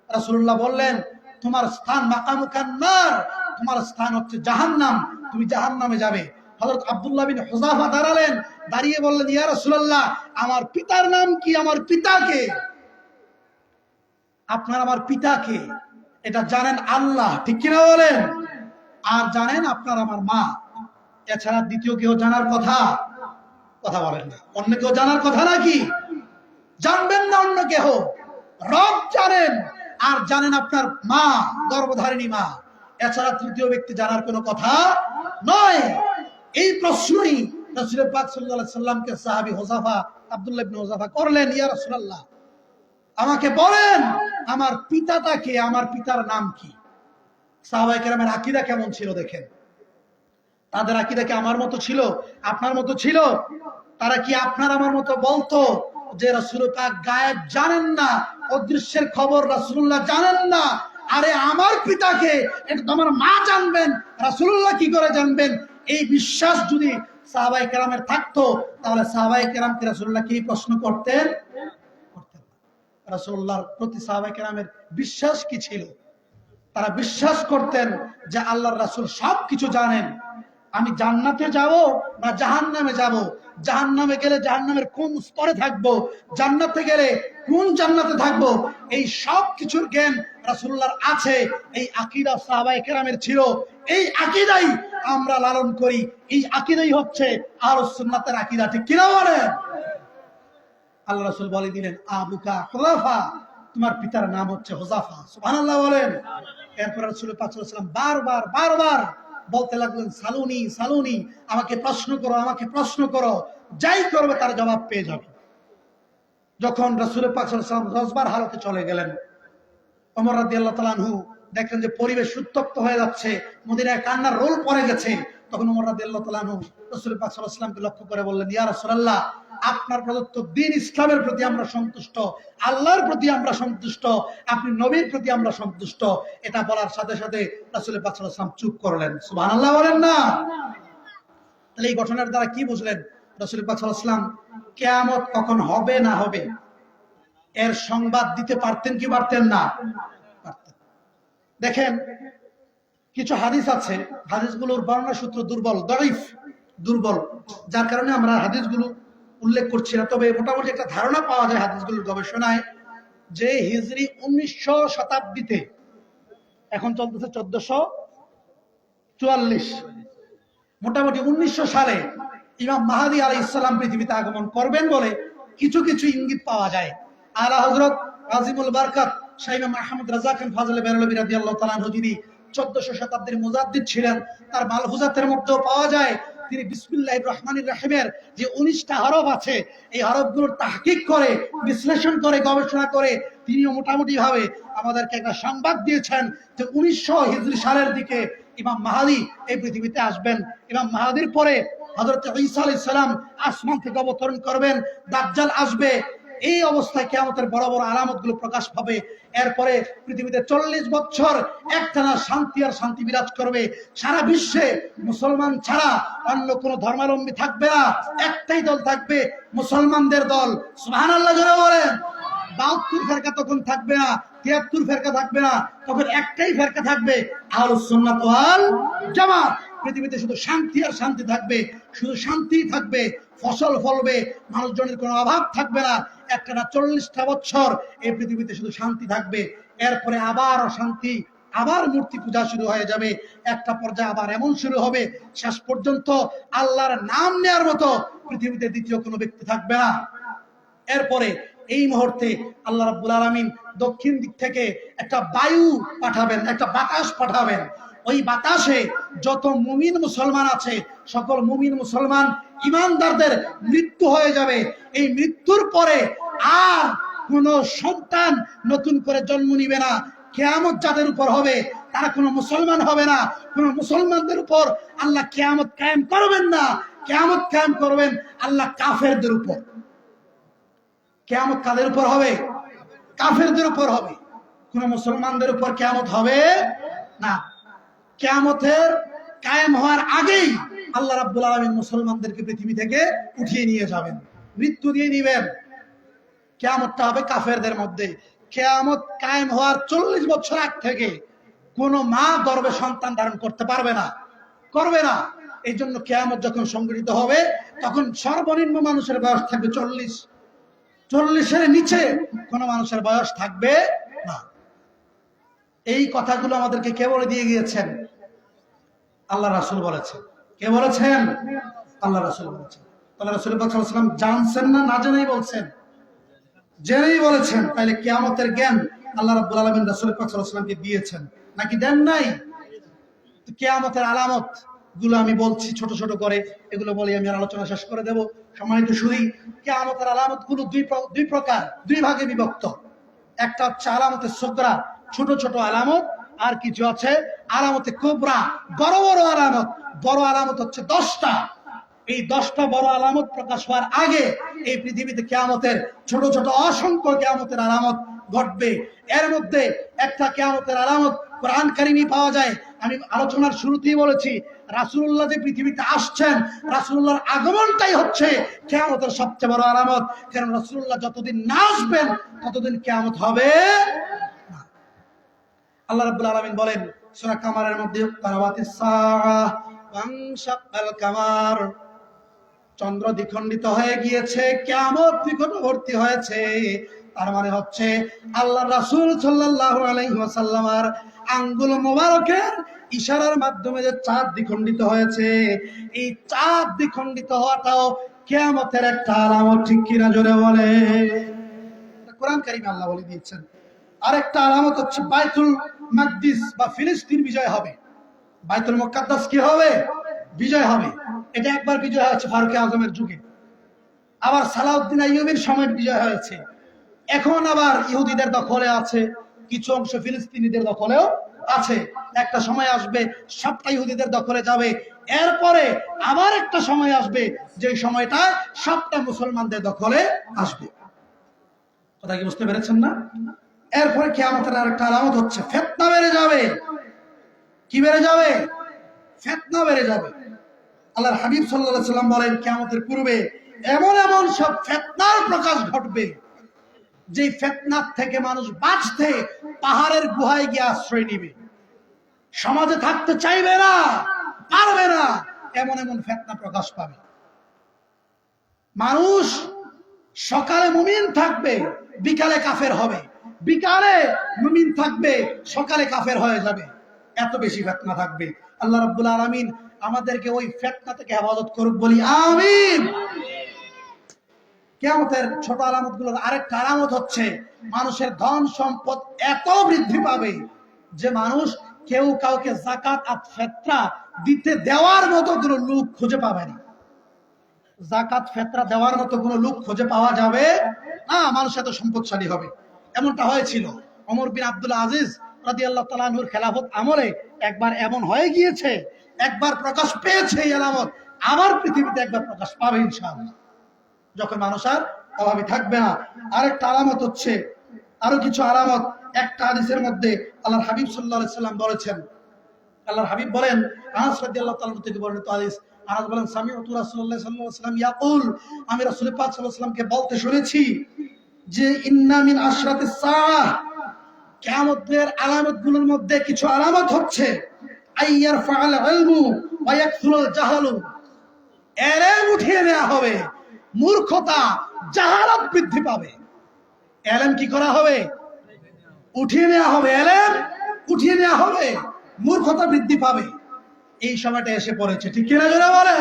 রাসূলুল্লাহ বললেন, তোমার স্থান মাকামুকান নার, তোমার স্থান হচ্ছে জাহান্নাম, তুমি জাহান্নামে যাবে। হযরত আব্দুল্লাহ বিন হুযাফা দাঁড়ালেন, দাঁড়িয়ে বললেন, ইয়া রাসূলুল্লাহ আমার পিতার নাম কি, আমার পিতাকে, আপনার আমার পিতাকে এটা জানেন আল্লাহ, ঠিক কিনা বলেন? আর জানেন আপনার আমার মা, এছাড়া দ্বিতীয় কেউ জানার কথা বলেন না। অন্য কেউ জানার কথা নাকি? জানবেন না অন্য কেহ, রব জানেন, আর জানেন আপনার মা, গর্ভধারিণী মা, এছাড়া তৃতীয় ব্যক্তি জানার কোনো কথা নয়। এই প্রশ্নই রাসূল পাক সাল্লাল্লাহু আলাইহি ওয়াসাল্লামকে সাহাবী হুযাফা, আব্দুল্লাহ ইবনে হুযাফা করলেন, ইয়া রাসূলুল্লাহ আমাকে বলেন আমার পিতাটা কে, আমার পিতার নাম কি? সাহাবায়ে কেরামের আকীদা কেমন ছিল দেখেন। তাদের আকীদা কি আমার মতো ছিল, আপনার মতো ছিল? তারা কি আপনার আমার মতো বলতো যে রাসূল পাক গায়েব জানেন না, অদৃশ্যের খবর রাসূলুল্লাহ জানেন না? আরে আমার পিতাকে এটা তো আমার মা জানবেন, রাসূলুল্লাহ কি করে জানবেন? এই বিশ্বাস যদি সাহাবায়ে কেরামের থাকতো তাহলে সাহাবায়ে কেরাম কি রাসূলুল্লাহ কি প্রশ্ন করতেন? রাসূলুল্লাহর প্রতি সাহাবায়ে কেরামের বিশ্বাস কি ছিল? তারা বিশ্বাস করতেন যে আল্লাহর রাসূল সবকিছু জানেন। আমি জান্নাতে যাব না জাহান্নামে যাব, জাহান্নামে গেলে জাহান্নামের কোন স্তরে থাকব, জান্নাতে গেলে কোন জান্নাতে থাকব, এই সব কিছুর জ্ঞান রাসূলুল্লাহর আছে। এই আকীদা সাহাবায়ে কেরামের ছিল, এই আকীদাই আমরা লালন করি, এই আকীদাই হচ্ছে আহলুস সুন্নাতের আকীদা, ঠিক কিনা বলেন? আল্লাহ রাসূল বলে দিলেন, আবুকা হুযাফা, তোমার পিতার নাম হচ্ছে হুযাফা। সুবহানাল্লাহ বলেন। এরপর রাসূল পাক সাল্লাল্লাহু আলাইহি ওয়াসাল্লাম বারবার বলতে লাগলেন, সালুনি সালুনি, আমাকে প্রশ্ন করো, আমাকে প্রশ্ন করো, যাই করবে তার জবাব পেয়ে যাবে। যখন রাসূল পাক সাল্লাল্লাহু আলাইহি ওয়াসাল্লাম রজবার হালতে চলে গেলেন, ওমর রাদিয়াল্লাহু তাআলা আনহু দেখলেন যে পরিবেশ উত্তপ্ত হয়ে যাচ্ছে, মদিনায় কান্নার রোল পড়ে গেছে। তখন ওমর রাদিয়াল্লাহু তাআলা আনহু রাসূল পাক সাল্লাল্লাহু আলাইহি ওয়াসাল্লামকে লক্ষ্য করে বললেন, ইয়া রাসূলুল্লাহ আপনার প্রদত্ত দ্বীন ইসলামের প্রতি আমরা সন্তুষ্ট, আল্লাহর প্রতি আমরা সন্তুষ্ট, আপনি নবীর প্রতি আমরা সন্তুষ্ট। এটা বলার সাথে সাথে রাসূল পাক সাল্লাল্লাহু আলাইহি ওয়াসাল্লাম চুপ করলেন। সুবহানাল্লাহ বলেন না? তাহলে এই ঘটনার দ্বারা কি বুঝলেন? রাসূল পাক সাল্লাল্লাহু আলাইহি ওয়াসাল্লাম কিয়ামত কখন হবে না হবে এর সংবাদ দিতে পারতেন কি পারতেন না? পারতেন। দেখেন, কিছু হাদিস আছে, হাদিসগুলোর বর্ণনা সূত্র দুর্বল, দঈফ, দুর্বল, যার কারণে আমরা হাদিসগুলো উল্লেখ করছি না। তবে মোটামুটি একটা ধারণা পাওয়া যায় হাদিসগুলোর গবেষণায় যে হিজরি 1900 শতাব্দীতে, এখন চলতেছে 1444, মোটামুটি 1900 সালে ইমাম মাহদী আলাইহিস সালাম পৃথিবীতে আগমন করবেন বলে কিছু কিছু ইঙ্গিত পাওয়া যায়। আলা হযরত আজিমুল বারকাত শাহ ইমাম আহমদ রাজা খান ফাজলে বেরলভী রাদিয়াল্লাহু তাআলা আনহু, যিনি 1400 শতাব্দীর মুজাদ্দিদ ছিলেন, তার মালফুজাতের মধ্যেও পাওয়া যায় তিনি বিসমিল্লাহির রহমানির রহিমের যে 19টা হরফ আছে, এই হরফগুলোর তাহকিক করে, বিশ্লেষণ করে, গবেষণা করে তিনিও মোটামুটি ভাবে আমাদেরকে একটা সংবাদ দিয়েছেন যে 1900 হিজরি সালের দিকে ইমাম মাহদী এই পৃথিবীতে আসবেন। ইমাম মাহদীর পরে হযরত ঈসা আলাইহিস সালাম আসমান থেকে অবতরণ করবেন, দাজ্জাল আসবে। এই অবস্থায় কিয়ামতের বড় বড় আলামতগুলো প্রকাশ পাবে। এরপরে পৃথিবীতে 40 বছর একটানা শান্তি আর শান্তি বিরাজ করবে। সারা বিশ্বে মুসলমান ছাড়া অন্য কোনো ধর্মাবলম্বী থাকবে না, একটাই দল থাকবে, মুসলমানদের দল। সুবহানাল্লাহ জোরে বলেন। 72 ফেরকা তখন থাকবে না, 73 ফেরকা থাকবে না, তখন একটাই ফেরকা থাকবে, আহলুস সুন্নাত ওয়াল জামাত। পৃথিবীতে শুধু শান্তি আর শান্তি থাকবে, শুধু শান্তিই থাকবে, ফসল ফলবে, মানুষজনের কোনো অভাব থাকবে না। একটানা 40টা বছর এই পৃথিবীতে শুধু শান্তি থাকবে। এরপরে আবার অশান্তি, আবার মূর্তি পূজা শুরু হয়ে যাবে। একটা পর্যায়ে আবার এমন শুরু হবে, শেষ পর্যন্ত আল্লাহর নাম নেওয়ার মতো পৃথিবীতে দ্বিতীয় কোনো ব্যক্তি থাকবে না। এরপরে এই মুহূর্তে আল্লাহ রাব্বুল আলামিন দক্ষিণ দিক থেকে একটা বায়ু পাঠাবেন, একটা বাতাস পাঠাবেন। ওই বাতাসে যত মুমিন মুসলমান আছে, সকল মুমিন মুসলমান ইমানদারদের মৃত্যু হয়ে যাবে। এই মৃত্যুর পরে আর কোনো সন্তান নতুন করে জন্ম নিবে না। কিয়ামত যাদের উপর হবে তারা কোনো মুসলমান হবে না। কোনো মুসলমানদের উপর আল্লাহ কিয়ামত কায়েম করবেন না। কিয়ামত কায়েম করবেন আল্লাহ কাফেরদের উপর। কিয়ামত কাদের উপর হবে? কাফেরদের উপর হবে। কোন মুসলমানদের উপর কিয়ামত হবে না। কিয়ামতের কায়েম হওয়ার আগেই আল্লাহ রাব্বুল আলামিন মুসলমানদেরকে পৃথিবী থেকে উঠিয়ে নিয়ে যাবেন, মৃত্যু দিয়ে নিবেন। কিয়ামতটা হবে কাফেরদের মধ্যে। কিয়ামত কায়েম হওয়ার 40 বছর আগ থেকে কোন মা গর্ভে সন্তান ধারণ করতে পারবে না, করবে না। এই জন্য কিয়ামত যখন সংঘটিত হবে তখন সর্বনিম্ন মানুষের বয়স থাকবে 40, 40-এর নিচে কোন মানুষের বয়স থাকবে না। এই কথাগুলো আমাদেরকে কে বলে দিয়ে গিয়েছেন? আল্লাহ রাসূল বলেছেন। কে বলেছেন? আল্লাহ রাসূল বলেছেন। আল্লাহ রাসূল পাক সাল্লাল্লাহু আলাইহি ওয়াসাল্লাম জানছেন না, না জেনেই বলছেন? জেনেই বলেছেন। তাহলে কিয়ামতের জ্ঞান আল্লাহ রাব্বুল আলামিন রাসূল পাক সাল্লাল্লাহু আলাইহি ওয়াসাল্লামকে দিয়েছেন নাকি দেন নাই? কিয়ামতের আলামত গুলো আমি বলছি ছোট ছোট করে, এগুলো বলে আমি আলোচনা শেষ করে দেব। সম্মানিত শুধু কিয়ামতের আলামত গুলো দুই প্রকার, দুই ভাগে বিভক্ত। একটা হচ্ছে আলামতে সুগরা, ছোট ছোট আলামত, আর কিছু আছে আলামতে কুবরা, বড় বড় আলামত। বড় আলামত হচ্ছে 10টা। এই 10টা বড় আলামত প্রকাশ হওয়ার আগে এই পৃথিবীতে কিয়ামতের ছোট ছোট অসংখ্য কিয়ামতের আলামত ঘটবে। এর মধ্যে একটা কিয়ামতের আলামত কোরআন কারিমে পাওয়া যায়। আমি আলোচনার শুরুতেই বলেছি, রাসূলুল্লাহ যে পৃথিবীতে আসছেন, রাসূলুল্লাহর আগমনটাই হচ্ছে কিয়ামতের সবচেয়ে বড় আলামত। কারণ রাসূলুল্লাহ যতদিন না আসবেন ততদিন কিয়ামত হবে না। আল্লাহ রাব্বুল আলামিন বলেন সূরা কামারের মধ্যে, তারাবাতিস সাআহ ওয়ানশাক্কাল কামার, চন্দ্র দ্বিখণ্ডিত হয়ে গিয়েছে, কিয়ামত নিকটবর্তী হয়েছে। তার মানে হচ্ছে আল্লাহ রাসূল সাল্লাল্লাহু আলাইহি ওয়াসাল্লামের আঙ্গুল মোবারকের ইশারার মাধ্যমে যে চাঁদ দ্বিখণ্ডিত হয়েছে, এই চাঁদ দ্বিখণ্ডিত হওয়াটাও কিয়ামতের একটা আলামত। ঠিক কিনা জোরে বলে? কোরআন কারিমে আল্লাহ বলে দিয়েছেন। আরেকটা আলামত হচ্ছে বাইতুল মাকদিস বা ফিলিস্তিন বিজয় হবে। বাইতুল মুকাদ্দাস কি হবে? বিজয় হবে। এটা একবার বিজয় হয়েছে ফারুক আজমের যুগে, আবার সালাউদ্দিন আইয়ুবীর সময় বিজয় হয়েছে। এখন আবার ইহুদিদের দখলে আছে, কিছু অংশ ফিলিস্তিনিদের দখলেও আছে। একটা সময় আসবে সবটা ইহুদিদের দখলে যাবে। এরপরে আবার একটা সময় আসবে যে সময়টা সবটা মুসলমানদের দখলে আসবে। কথা কি বুঝতে পেরেছেন না? এরপরে কিয়ামতের আরেকটা আলামত হচ্ছে ফিতনা বেড়ে যাবে। কি বেড়ে যাবে? ফিতনা বেড়ে যাবে। আল্লাহর হাবিব সাল্লাল্লাহু আলাইহি সাল্লাম বলেন কিয়ামতের পূর্বে এমন এমন সব ফিতনার প্রকাশ ঘটবে যে ফিতনার থেকে মানুষ বাঁচতে পাহাড়ের গুহায় গিয়ে আশ্রয় নেবে, সমাজে থাকতে চাইবে না, পারবে না, এমন এমন ফিতনা প্রকাশ পাবে। মানুষ সকালে মুমিন থাকবে, বিকালে কাফের হবে, বিকালে মুমিন থাকবে, সকালে কাফের হয়ে যাবে, এত বেশি ফিতনা থাকবে। আল্লাহ রাব্বুল আলামিন আমাদেরকে ওই ফিতনা থেকে হেফাজত করুক, বলি আমিন। কিয়ামতের ছোট আলামত গুলোর আরেকটা আলামত হচ্ছে মানুষের ধন সম্পদ এত বৃদ্ধি পাবে যে মানুষ কেউ কাউকে যাকাত আর ফিতরা দিতে দেওয়ার মতো কোনো লোক খুঁজে পাবে না। যাকাত ফিতরা দেওয়ার মতো কোনো লোক খুঁজে পাওয়া যাবে না, মানুষ এত সম্পদশালী হবে। এমনটা হয়েছিল ওমর বিন আব্দুল আজিজ রাদিয়াল্লাহু তাআলা আনহুর খেলাফত আমলে একবার এমন হয়ে গিয়েছে, একবার প্রকাশ পেয়েছে এই আলামত, আবার পৃথিবীতে একবার প্রকাশ পাবে ইনশাআল্লাহ, যখন মানুষ আর অভাবী থাকবে না। আরেকটা আলামত হচ্ছে, আরো কিছু আলামত একটা হাদিসের মধ্যে আল্লাহর হাবিব সাল্লাল্লাহু আলাইহি সাল্লাম বলেছেন। আল্লাহর হাবিব বলেন, আনাস রাদিয়াল্লাহু তাআলা থেকে বর্ণিত হাদিস, আনাস বলেন সামিউতু রাসূলুল্লাহ সাল্লাল্লাহু আলাইহি ওয়াসাল্লাম ইয়াকুল, আমি রাসূল পাক সাল্লাল্লাহু আলাইহি ওয়াসাল্লামকে বলতে শুনেছি যে ইন্না মিন আশরাতিস সাআহ, কিয়ামতের আলামতগুলোর মধ্যে কিছু আলামত হচ্ছে আইয়ারফাআল ইলমু ওয়া ইয়াকসুরুল জাহালু, ইলম উঠিয়ে নেওয়া হবে, মূর্খতা জাহালত বৃদ্ধি পাবে। ইলম কি করা হবে? উঠিয়ে নেওয়া হবে, ইলম উঠিয়ে নেওয়া হবে, মূর্খতা বৃদ্ধি পাবে। এই সময়টা এসে পড়েছে, ঠিক কিনা জোরে বলে।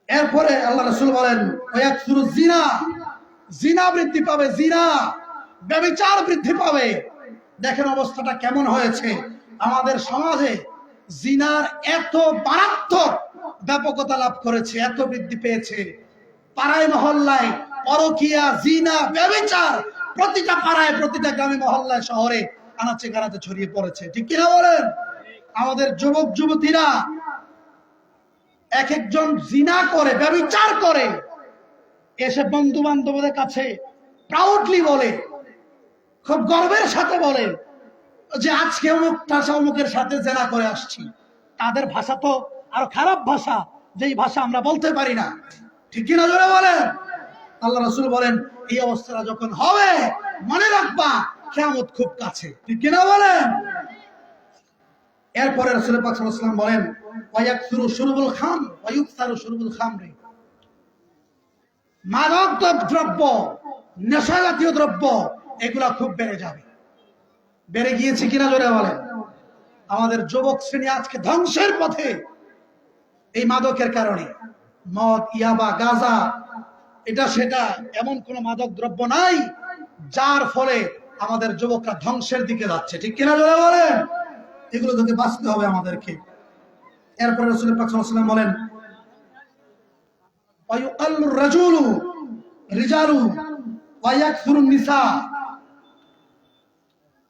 এরপরে আল্লাহ রাসূল বলেন ওয়ায়াকসুরু জিনা, জিনা বৃদ্ধি পাবে, জিনা ব্যভিচার বৃদ্ধি পাবে। দেখেন অবস্থাটা কেমন হয়েছে আমাদের সমাজে, জিনার এত মারাত্মক ব্যাপকতা লাভ করেছে, এত বৃদ্ধি পেয়েছে। পাড়ায় মহল্লায় পরকিয়া, জিনা, ব্যভিচার প্রতিটা পাড়ায়, প্রতিটা গ্রামে, মহল্লায়, শহরে আনাচে কানাচে ছড়িয়ে পড়েছে, ঠিক কিনা বলেন। আমাদের যুবক যুবতীরা এক একজন জিনা করে, ব্যভিচার করে, এসে বন্ধু বান্ধবদের কাছে প্রাউডলি বলে, খুব গর্বের সাথে বলে যে আজকে অমুকের সাথে জেনা করে আসছি। তাদের ভাষা তো আরো খারাপ ভাষা, যেই ভাষা আমরা বলতে পারি না, ঠিক কিনা জোরে বলেন। আল্লাহ রাসূল বলেন এই অবস্থা যখন হবে মনে রাখবা কিয়ামত খুব কাছে, ঠিক কিনা বলেন। এরপরে রাসূল পাক সাল্লাল্লাহু আলাইহি ওয়াসাল্লাম বলেন ওয়ায়াকসুরু শুরবুল খাম ওয়া ইউকসারু শুরবুল খামরি, মাদক দ্রব্য, নেশা জাতীয় দ্রব্য এগুলা খুব বেড়ে যাবে। বেড়ে গিয়েছে কিনা জোরে বলেন। আমাদের যুবক শ্রেণী আজকে ধ্বংসের পথে এই মাদকের কারণে। মদ, ইয়াবা, গাঁজা, এটা সেটা, এমন কোন মাদক দ্রব্য নাই যার ফলে আমাদের যুবকরা ধ্বংসের দিকে যাচ্ছে, ঠিক কিনা জোরে বলেন। এগুলো থেকে বাঁচতে হবে আমাদেরকে। এরপরে রাসূল পাক সাল্লাল্লাহু আলাইহি ওয়াসাল্লাম বলেন ওয়ায়ুকাল্লুর রাজুলু রিজালু ওয়া ইয়াকসুরুন নিসা,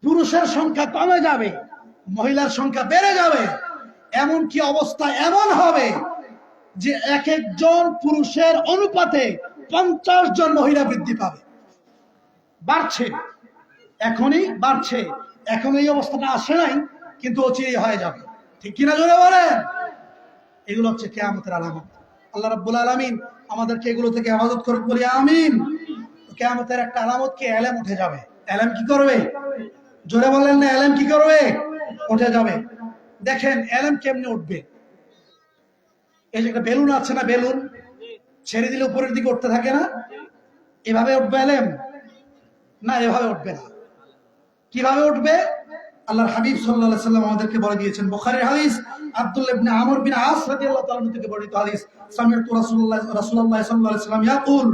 পুরুষের সংখ্যা কমে যাবে, মহিলার সংখ্যা বেড়ে যাবে। এমন কি অবস্থা এমন হবে যে এক একজন পুরুষের অনুপাতে 50 জন মহিলা বৃদ্ধি পাবে। বাড়ছে, এখনই বাড়ছে, এখন এই অবস্থাটা আসে নাই, কিন্তু অচিরেই হয়ে যাবে, ঠিক কিনা জোরে বলেন। এগুলো হচ্ছে কিয়ামতের আলামত। আল্লাহ রাব্বুল আলামিন আমাদেরকে এগুলো থেকে হেফাজত করুন, বলি আমিন। কিয়ামতের একটা আলামত কি ইলম উঠে যাবে। ইলম কি করবে? জোরে বলেন না, ইলম কি করবে? উঠে যাবে। দেখেন ইলম কেমনে উঠবে। এই যে একটা বেলুন আছে না, বেলুন ছেড়ে দিলে উপরের দিকে উঠতে থাকে না, এভাবে উঠবে ইলম? না, এভাবে উঠবে না। কিভাবে উঠবে? আল্লাহর হাবিব সাল্লাল্লাহু আলাইহি ওয়াসাল্লাম আমাদেরকে বলে দিয়েছেন। বুখারীর হাদিস, আব্দুল্লাহ ইবনে আমর বিন আস রাদিয়াল্লাহু তাআলা থেকে বর্ণিত হাদিস, সামি'তু রাসূলুল্লাহ সাল্লাল্লাহু আলাইহি ওয়াসাল্লাম ইয়াকুল,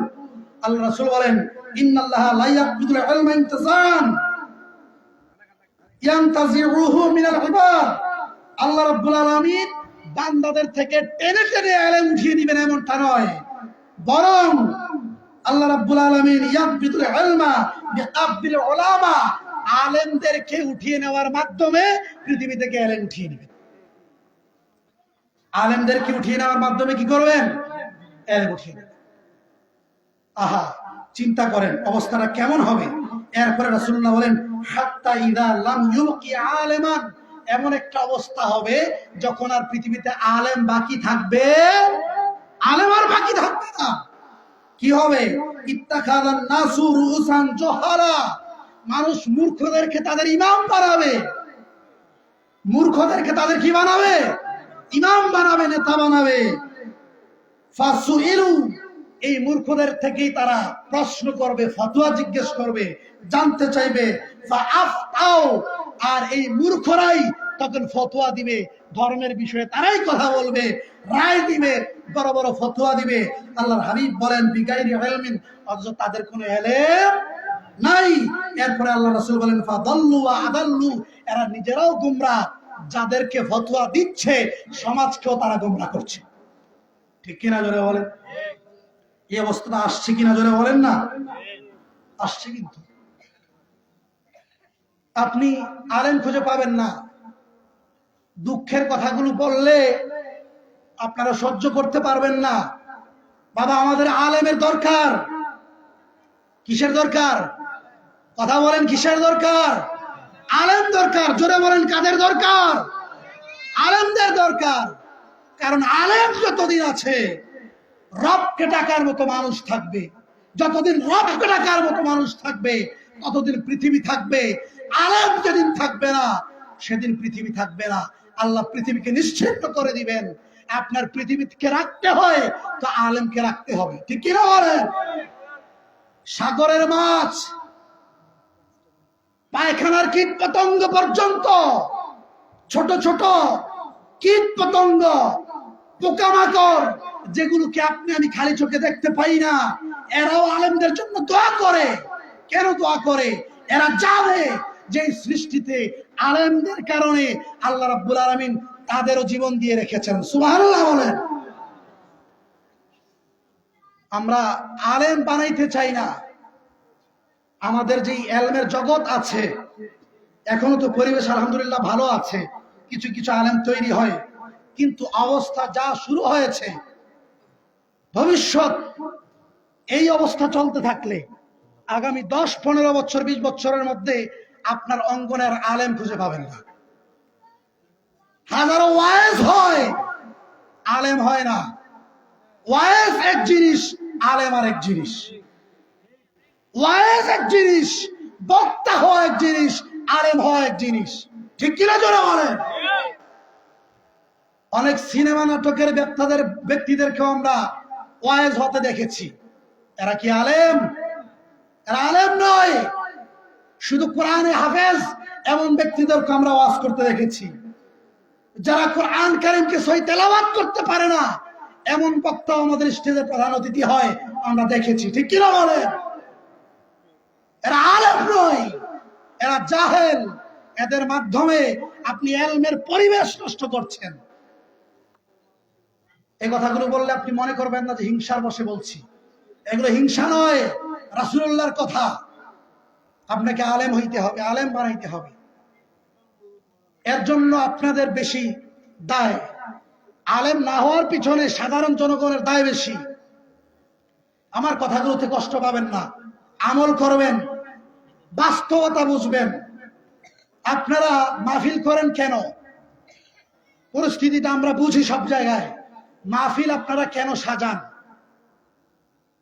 আল্লাহ রাসূল বলেন ইন্নাল্লাহা লা ইয়াকবিদুল ইলমা ইনতিজান ইয়ানতাজিউহু মিনাল ইবাদ, আল্লাহ রাব্বুল আলামিন বান্দাদের থেকে টেনে টেনে ইলম উঠিয়ে দিবেন এমনটা নয়, বরং আল্লাহ রাব্বুল আলামিন ইয়াকবিদুল ইলমা বিকাবদিল উলামা, আলেমদেরকে উঠিয়ে নেওয়ার মাধ্যমে পৃথিবী থেকে ইলম উঠিয়ে নেবেন। আলেমদেরকে উঠিয়ে নেওয়ার মাধ্যমে কি করবেন? এলেম উঠিয়ে নেবেন। আহা, চিন্তা করেন অবস্থাটা কেমন হবে। এরপরে রাসূলুল্লাহ বলেন হাত্তা ইযা লাম ইউকি আলেমান, এমন একটা অবস্থা হবে যখন আর পৃথিবীতে আলেম বাকি থাকবে, আলেম আর বাকি থাকবে না। কি হবে? ইত্তাখাযান নাসু রুউসান জুহালা, মানুষ মূর্খদেরকে তাদের ইমাম বানাবে। মূর্খদেরকে তাদের কি বানাবে? ইমাম বানাবে, নেতা বানাবে। ফাসুইলু, এই মূর্খদের থেকেই তারা প্রশ্ন করবে, ফতোয়া জিজ্ঞেস করবে, জানতে চাইবে। ফাআফতাও, আর এই মূর্খরাই তখন ফতোয়া দিবে, ধর্মের বিষয়ে তারাই কথা বলবে, রায় দিবে, বড় বড় ফতোয়া দিবে। আল্লাহর হাবিব বলেন বিগাইরি ইলমিন, অথচ তাদের কোনো ইলম নাই। এরপরে আল্লাহ রাসূল বলেন ফাদাল্লু ওয়া আদাল্লু, এরা নিজেরাও গোমরাহ, যাদেরকে ফতোয়া দিচ্ছে সমাজকেও তারা গোমরাহ করছে। ঠিক কিনা জোরে বলেন? এই অবস্থাটা আসছে কিনা জোরে বলেন না? আসছে। কিন্তু আপনি আলেম খুঁজে পাবেন না। দুঃখের কথাগুলো বললে আপনারা সহ্য করতে পারবেন না। বাবা, আমাদের আলেমের দরকার। কিসের দরকার? কথা বলেন, কিসের দরকার? আলেম দরকার। জোরে বলেন, কাদের দরকার? আলেমদের দরকার। কারণ আলেম যতদিন আছে রবকে ডাকার মতো মানুষ থাকবে। যতদিন রবকে ডাকার মতো মানুষ থাকবে ততদিন পৃথিবী থাকবে। আলেম যেদিন থাকবে না সেদিন পৃথিবী থাকবে না। আল্লাহ পৃথিবীকে নিশ্চিহ্ন করে দিবেন। আপনার পৃথিবীকে রাখতে হয় তো আলেমকে রাখতে হবে। ঠিক কিনা বলেন? সাগরের মাছ, পায়খানার কীট পতঙ্গ পর্যন্ত, ছোট ছোট কীট পতঙ্গ, পোকামাকড়, যেগুলোকে আপনি আমি খালি চোখে দেখতে পাই না, এরাও আলেমদের জন্য দোয়া করে। কেন দোয়া করে? এরা জানে যে সৃষ্টিতে আলেমদের কারণে আল্লাহ রাব্বুল আলামিন তাদেরও জীবন দিয়ে রেখেছেন। সুবহানাল্লাহ বলেন। আমরা আলেম বানাইতে চাই না। আমাদের যে ইলমের জগৎ আছে, এখনো তো পরিবেশ আলহামদুলিল্লাহ ভালো আছে, কিছু কিছু আলেম তৈরি হয়, কিন্তু অবস্থা যা শুরু হয়েছে, ভবিষ্যৎ এই অবস্থা চলতে থাকলে আগামী 10-15 বছর 20 বছরের মধ্যে আপনার অঙ্গনের আলেম খুঁজে পাবেন না। হাজারো ওয়াইজ হয়, আলেম হয় না। ওয়াইজ এক জিনিস, আলেম আর এক জিনিস। ওয়াইজ এক জিনিস, বক্তা হওয়া এক জিনিস, আলেম হওয়া এক জিনিস। ঠিক কিনা জোরে বলেন? অনেক সিনেমা নাটকের ব্যক্তিদেরকেও আমরা ওয়াইজ হতে দেখেছি। এরা কি আলেম? এরা আলেম নয়। শুধু কোরআনে হাফেজ এমন ব্যক্তিদেরকে আমরা ওয়াজ করতে দেখেছি। যারা কোরআন কারীমকে সহি তেলাওয়াত করতে পারে না এমন বক্তা আমাদের স্টেজে প্রধান অতিথি হয়, আমরা দেখেছি। ঠিক কিনা বলেন? এরা আলেম নয়, এরা জাহেল। এদের মাধ্যমে আপনি ইলমের পরিবেশ নষ্ট করছেন। এই কথাগুলো বললে আপনি মনে করবেন না যে হিংসার বশে বলছি। এগুলো হিংসা নয়, রাসূলুল্লাহর কথা। আপনাকে আলেম হইতে হবে, আলেম বানাইতে হবে। এর জন্য আপনাদের বেশি দায়। আলেম না হওয়ার পিছনে সাধারণ জনগণের দায় বেশি। আমার কথাগুলোতে কষ্ট পাবেন না, আমল করবেন, বাস্তবতা বুঝবেন। আপনারা মাহফিল করেন কেন? পরিস্থিতিটা আমরা বুঝি সব জায়গায়। মাহফিল আপনারা কেন সাজান?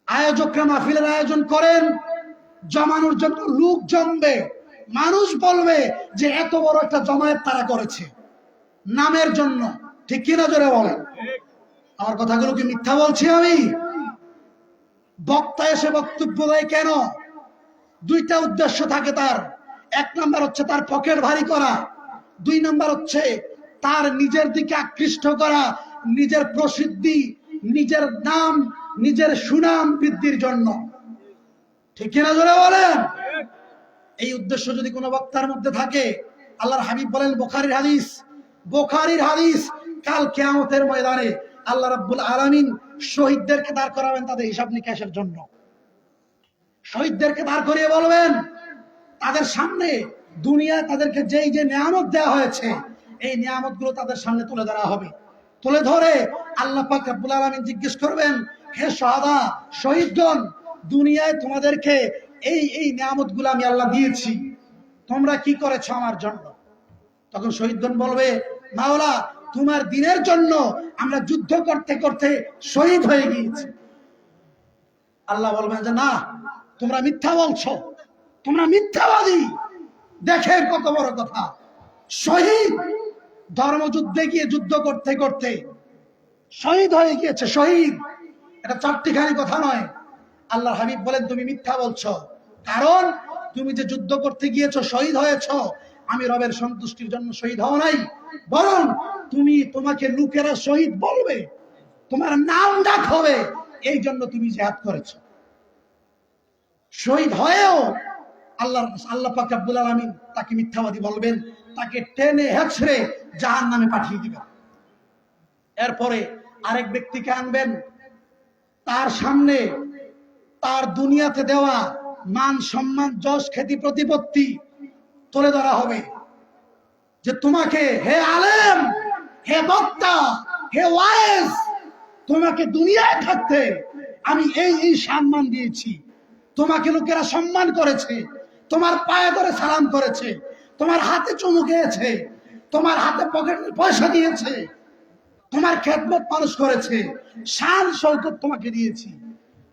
আয়োজকরা মাহফিলের আয়োজন করেন জমানোর জন্য, লোক জমবে, মানুষ বলবে যে এত বড় একটা জমায়েত তারা করেছে, নামের জন্য। ঠিক কিনা জোরে বলেন? আমার কথাগুলো কি মিথ্যা বলছি আমি? বক্তা এসে বক্তব্য দেয় কেন? দুইটা উদ্দেশ্য থাকে তার। এক নাম্বার হচ্ছে তার পকেট ভারী করা, দুই নাম্বার হচ্ছে তার নিজের দিকে আকৃষ্ট করা, নিজের প্রসিদ্ধি, নিজের নাম, নিজের সুনাম বৃদ্ধির জন্য। ঠিক কিনা জোরে বলেন? এই উদ্দেশ্য যদি কোনো বক্তার মধ্যে থাকে, আল্লাহর হাবিব বলেন, বুখারীর হাদিস, কাল কিয়ামতের ময়দানে আল্লাহ রাব্বুল আলামিন শহীদদেরকে দাঁড় করাবেন তাদের হিসাব নিকাশের জন্য। শহীদদেরকে দাঁড় করিয়ে বলবেন, তাদের সামনে দুনিয়ায় তাদেরকে যেই যে নিয়ামত দেওয়া হয়েছে এই নিয়ামতগুলো তাদের সামনে তুলে ধরা হবে। তুলে ধরে আল্লাহ পাক রব্বুল আলামিন জিজ্ঞেস করবেন, হে শাহাদা, শহীদগণ, দুনিয়ায় তোমাদেরকে এই এই নিয়ামতগুলো আমি আল্লাহ দিয়েছি, তোমরা কি করেছো আমার জন্য? তখন শহীদগণ বলবে, মাওলা, তোমার দিনের জন্য আমরা যুদ্ধ করতে করতে শহীদ হয়ে গিয়েছি। আল্লাহ বলবেন যে না, তোমরা মিথ্যা বলছো, তোমরা মিথ্যাবাদী। দেখেন কত বড় কথা, শহীদ ধর্মযুদ্ধে গিয়ে যুদ্ধ করতে করতে শহীদ হয়ে গিয়েছে, শহীদ। এটা চারটিখানি কথা নয়। আল্লাহর হাবিব বলেন, তুমি মিথ্যা বলছো, কারণ তুমি যে যুদ্ধ করতে গিয়েছো, শহীদ হয়েছো, আমি রবের সন্তুষ্টির জন্য শহীদ হও নাই, বরং তোমাকে লোকেরা শহীদ বলবে, তোমার নাম ডাক হবে, এই জন্য তুমি জিহাদ করেছো। শহীদ হয়েও আল্লাহ পাক রব্বুল আলামিন তাকে মিথ্যাবাদী বলবেন, তাকে টেনে হেঁচড়ে জাহান্নামে পাঠিয়ে দিবেন। এরপরে আরেক ব্যক্তিকে আনবেন, তার সামনে তার দুনিয়াতে দেওয়া মান সম্মান যশ খ্যাতি প্রতিপত্তি তুলে ধরা হবে, যে তোমাকে, হে আলেম, হে বক্তা, হে ওয়াইজ, তোমাকে দুনিয়ায় থাকতে আমি এই এই সম্মান দিয়েছি, তোমাকে লোকেরা সম্মান করেছে, তোমার পায়ে ধরে সালাম করেছে, তোমার হাতে চুমু খেয়েছে, তোমার হাতে পকেটে পয়সা দিয়েছে, তোমার খেদমত মানুষ করেছে, শান শৌকত তোমাকে দিয়েছি,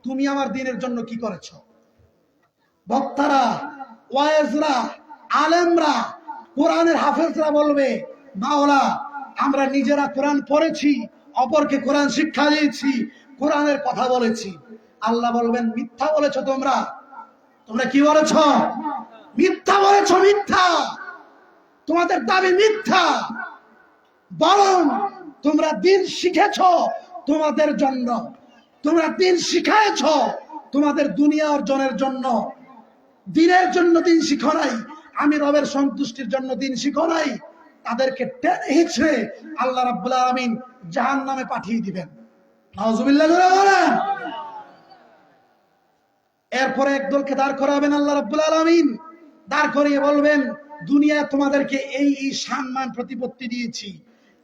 তুমি আমার দিনের জন্য কি করেছো? বক্তারা, ওয়াইজরা, আলেমরা, কোরআনের হাফেজরা বলবে, মাওলা, আমরা নিজেরা কোরআন পড়েছি, অপরকে কোরআন শিক্ষা দিয়েছি, কোরআনের কথা বলেছি। আল্লাহ বলবেন, মিথ্যা বলেছো তোমরা। তোমরা কি বলেছো? মিথ্যা বলেছো, মিথ্যা। তোমাদের দাবি মিথ্যা, বরং তোমরা দিন শিখেছো তোমাদের জন্য, তোমরা দিন শিখায়েছো তোমাদের দুনিয়া অর্জনের জন্য, দিনের জন্য দিন শিখো নাই, আমি রবের সন্তুষ্টির জন্য দিন শিখো নাই। তাদেরকে টেনে হিচড়ে আল্লাহ রাব্বুল আলামিন জাহান্নামে পাঠিয়ে দিবেন। নাউজুবিল্লাহ জোরে বলেন। এরপরে একদলকে দাঁড় করাবেন আল্লাহ রাব্বুল আলামিন, দাঁড় করিয়ে বলবেন, দুনিয়ায় তোমাদেরকে এই এই সম্মান প্রতিপত্তি দিয়েছি,